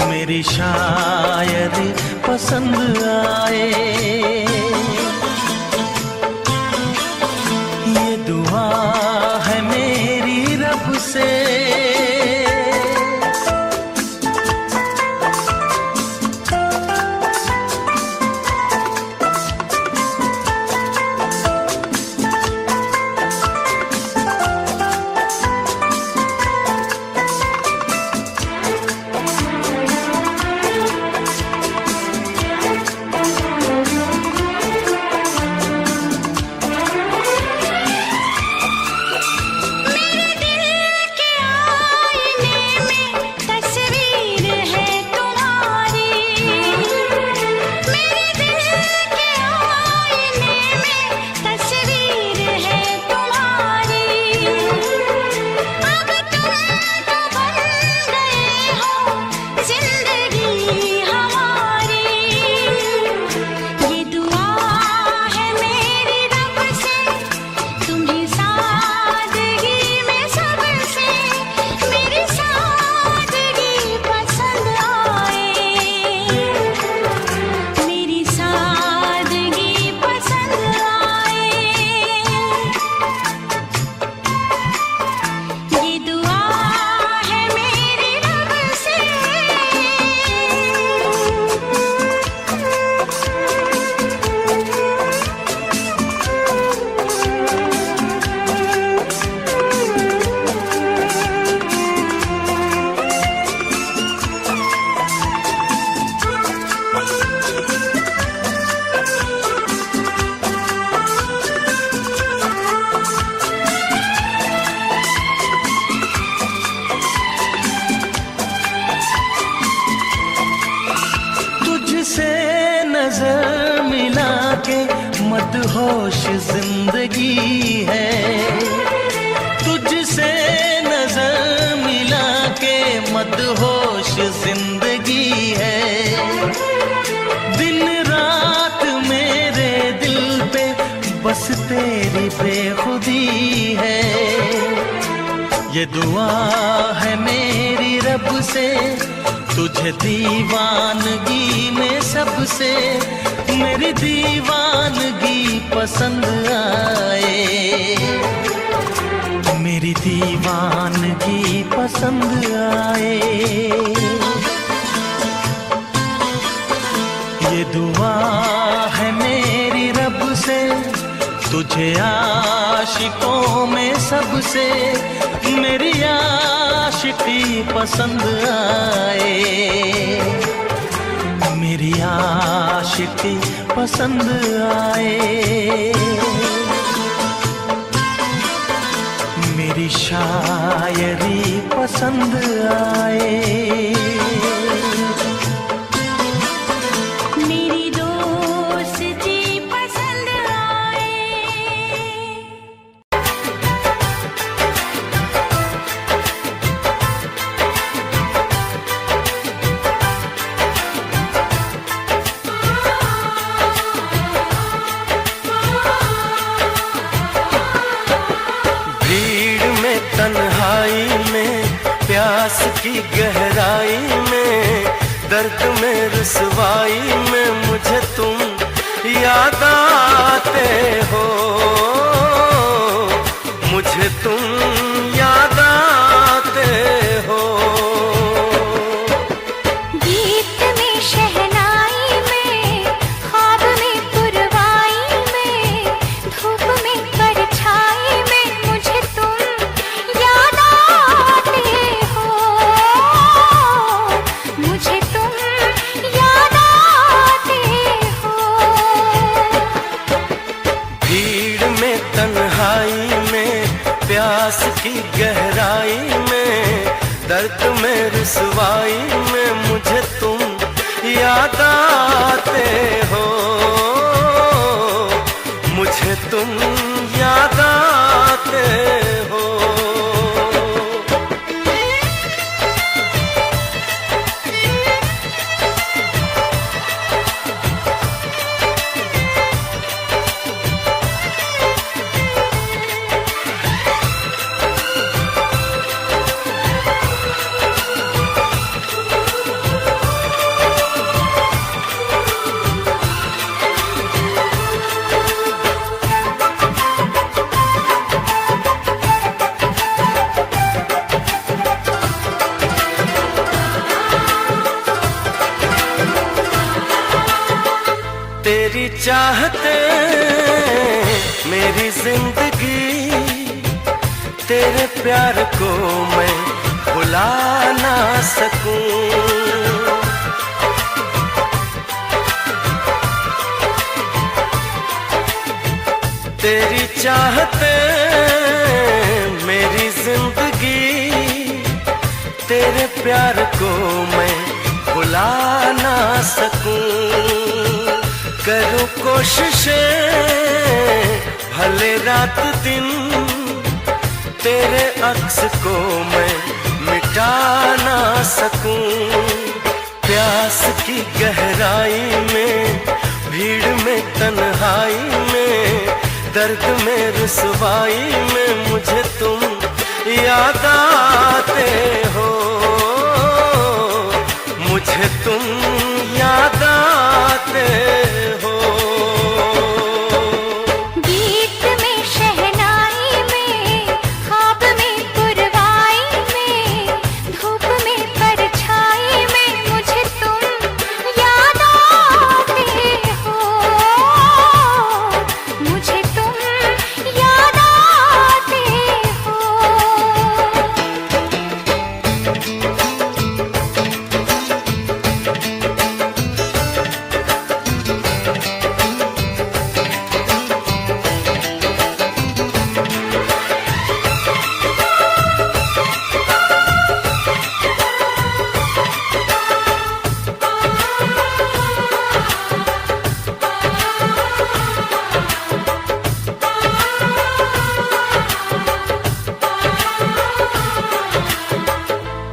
मेरी शायरी पसंद आए। ये दुआ है मेरी रब से। नजर मिला के मदहोश जिंदगी है, तुझसे नजर मिला के मदहोश जिंदगी है। दिन रात मेरे दिल पे बस तेरी बेखुदी है। ये दुआ है मेरी रब से, तुझे दीवानगी में सबसे मेरी दीवानगी पसंद आए, मेरी दीवानगी पसंद आए। ये दुआ है मेरी रब से, तुझे आशिकों में सबसे मेरी आशिकी पसंद आए, मेरी आशिकी पसंद आए। मेरी शायरी पसंद आए। प्यास की गहराई में, दर्द में रुसवाई में मुझे तुम याद आते हो, मुझे तुम याद आते हो। गीत में शहनाई में, ख्वाब में पुरवाई में, धूप में परछाई में मुझे तुम याद आते हो, मुझे तुम याद आते हो। भीड़ में तन्हाई में, प्यास चाहते मेरी जिंदगी, तेरे प्यार को मैं भुला ना सकूं। तेरी चाहते मेरी जिंदगी, तेरे प्यार को मैं भुला ना सकूं। करूं कोशिशें भले रात दिन, तेरे अक्स को मैं मिटा ना सकूं। प्यास की गहराई में, भीड़ में, तन्हाई में, दर्द में, रुसवाई में मुझे तुम याद आते हो। मुझे तुम याद आते हो। गीत में, शहनाई में, ख्वाब में, पुरवाई में, धूप में, परछाई में मुझे तुम याद आते हो। मुझे तुम याद आते हो।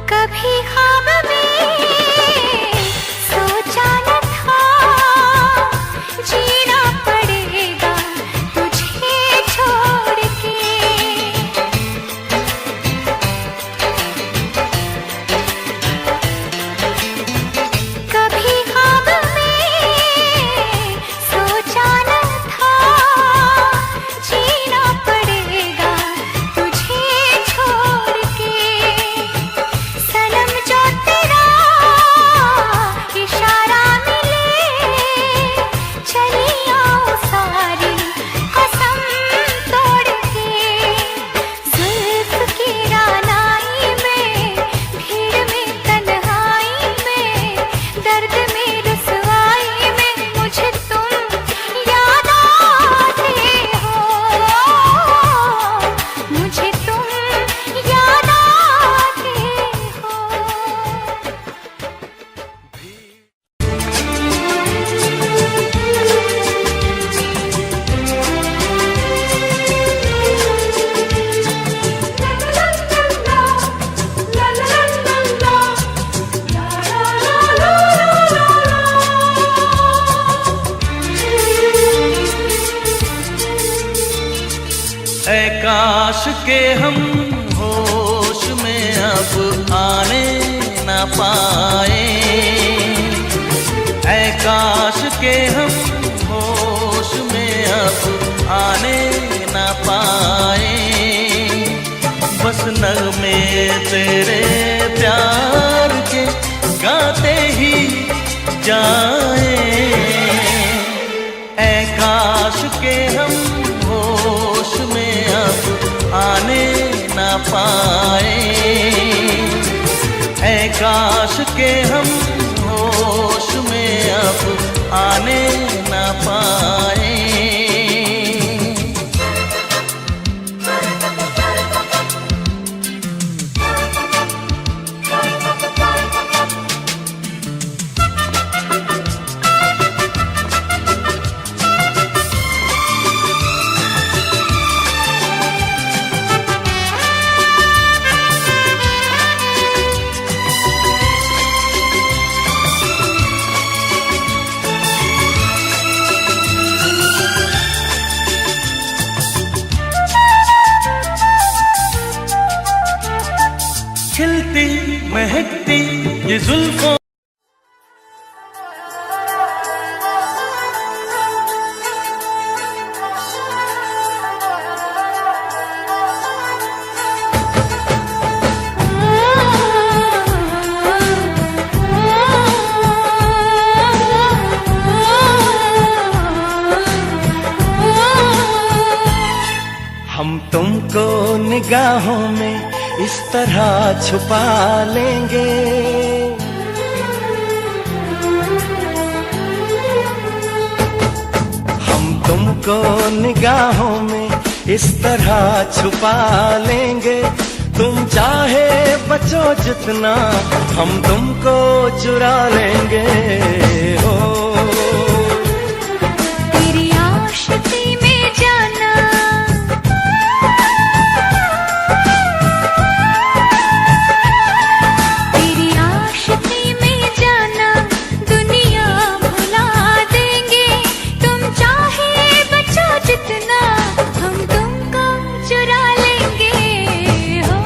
कभी ख्वाब में सोचा न था, जीना पड़ेगा तुझे छोड़ के। कभी ख्वाब में सोचा न था, जीना पड़ेगा तुझे छोड़ के। सनम जो तेरा इशारा मिले, चली आओ सारी कसम तोड़ के। जुल्फ की रानाई में, भीड़ में, तन्हाई में, दर्द में, रुसवाई में मुझे तुम याद आते हो। मुझे तुम याद आते हो। ऐ काश के हम होश में अब आने न पाए। ऐ काश के हम होश में अब आने न पाए। बस नगमे तेरे प्यार के गाते ही जाए। ऐ काश के हम होश में अब आने न पाए। ऐ काश के हम होश में अब आने न पाए। खिलती महकती ये जुल्फों निगाहों में इस तरह छुपा लेंगे। हम तुमको निगाहों में इस तरह छुपा लेंगे। तुम चाहे बचो जितना हम तुमको चुरा लेंगे। हो तेरी आशिकी में जाना, तेरी आशिकी में जाना दुनिया भुला देंगे। तुम चाहे बचो जितना हम तुमको चुरा लेंगे। हो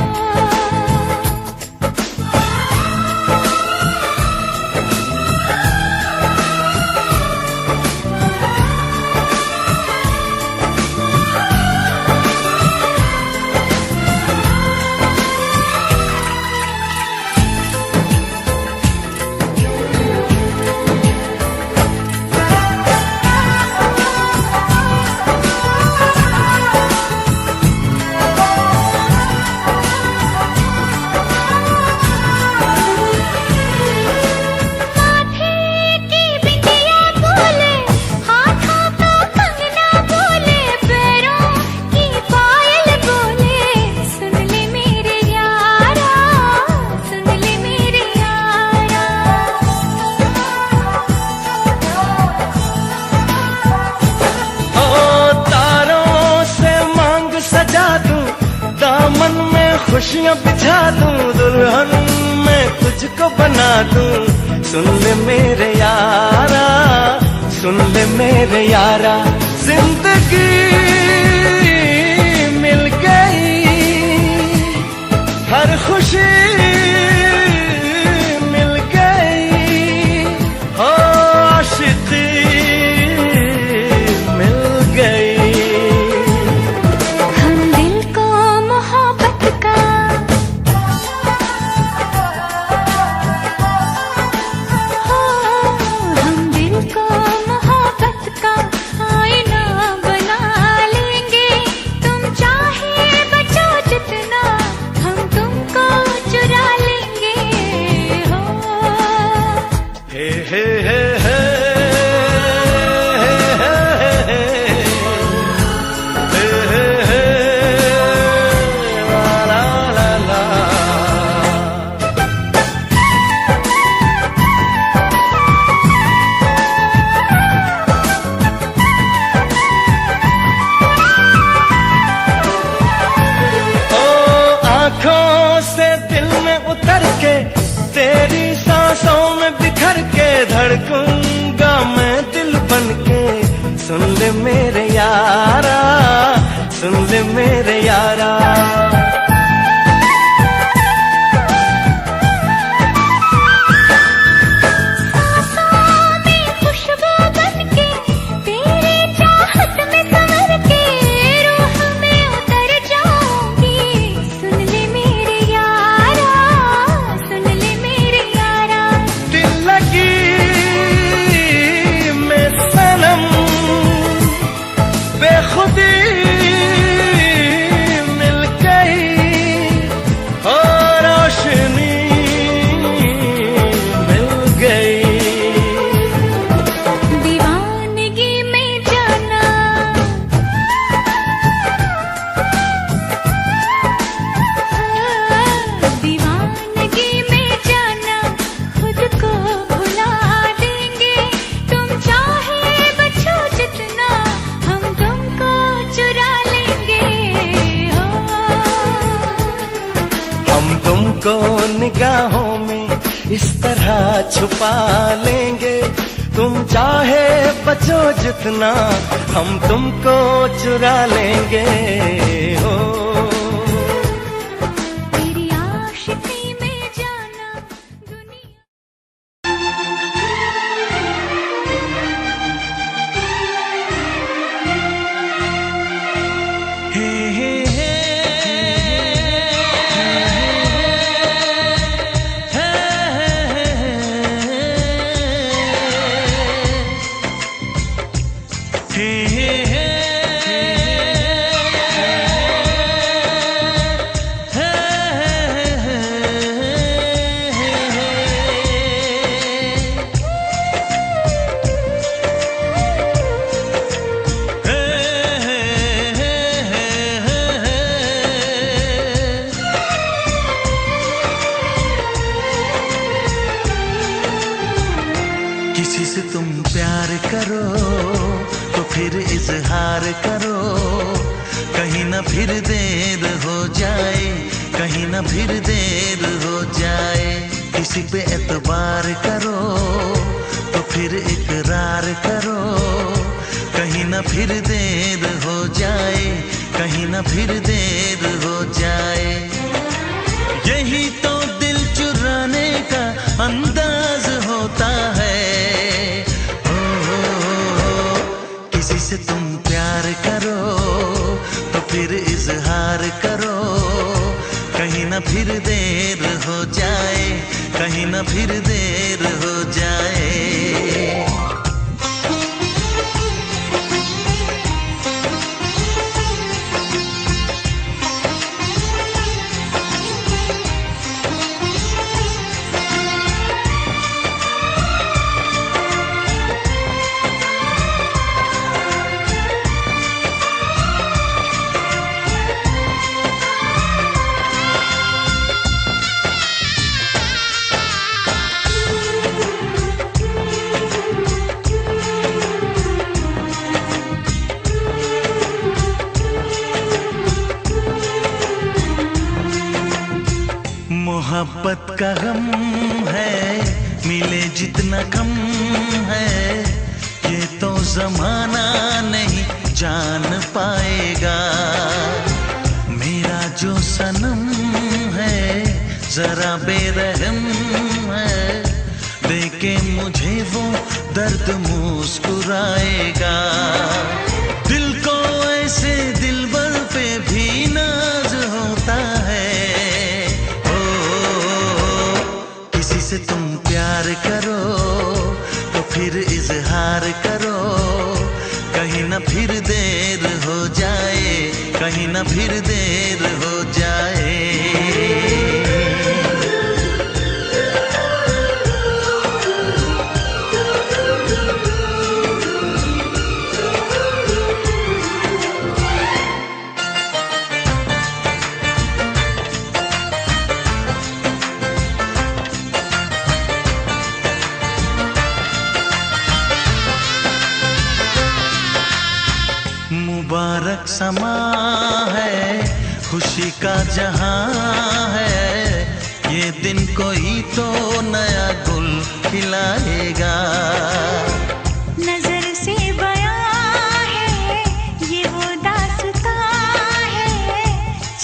खुशियाँ बिछा दूं, दुल्हन मैं तुझको बना दूं। सुन ले मेरे यारा, सुन ले मेरे यारा, जिंदगी मिल गई, हर खुशी मिल गई। हो आशिकी मिल गई। हम दिल को मोहब्बत का, हो हम दिल को मोहब्बत का आईना बना लेंगे। तुम चाहे बचो जितना हम तुमको चुरा लेंगे। हो हे हे हे हे तेरी सांसों में बिखर के धड़कूंगा मैं दिल बन के। सुन ले मेरे यारा, सुन ले मेरे यारा, खुशबू बनके तेरी चाहत में संवर के रूह में उतर जाऊंगी। सुन ले मेरे यारा, सुन ले मेरे यारा, दिल लगी मैं सनम बेखुदी मिल गई। हो रोशनी मिल गई। दीवानगी में जाना, दीवानगी में जाना खुद को भुला देंगे। तुम चाहे बचो जितना हम तुमको चुरा लेंगे। हो हम तुमको निगाहों में इस तरह छुपा लेंगे। तुम चाहे बचो जितना हम तुमको चुरा लेंगे। हो तेरी आशिकी में जाना दुनिया। हे हे हे हे हे किसी से तुम प्यार करो तो फिर इजहार करो, कहीं ना फिर देर हो जाए, कहीं ना फिर देर हो जाए। किसी पे एतबार करो तो फिर इकरार करो, कहीं ना फिर देर हो जाए, कहीं ना फिर देर हो जाए। यही तो दिल चुराने का अंदाज होता है। किसी से तुम प्यार करो तो फिर इजहार करो, कहीं ना फिर देर हो जाए, कहीं ना फिर देर हो जाए। मोहब्बत का गम है, मिले जितना कम है, ये तो जमाना नहीं जान पाएगा। मेरा जो सनम है जरा बेरहम है, देखे मुझे वो दर्द मुस्कुराएगा। दिल को ऐसे दिलबर पे भी नाज होता है। किसी से तुम प्यार करो तो फिर इजहार करो, कहीं ना फिर देर हो जाए, कहीं ना फिर देर हो जाए। मुबारक समा है, खुशी का जहां है, ये दिन कोई तो नया गुल खिलाएगा। नजर से बयां है ये वो दास्तां है,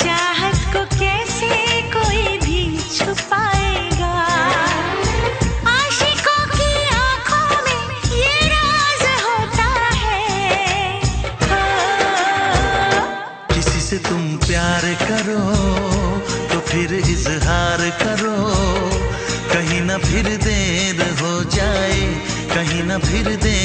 चाहत को कैसे कोई भी छुपाएगा। आशिकों की आंखों में ये राज होता है। किसी से तुम प्यार करो तो फिर इजहार करो, कहीं ना फिर देर हो जाए, कहीं ना फिर देर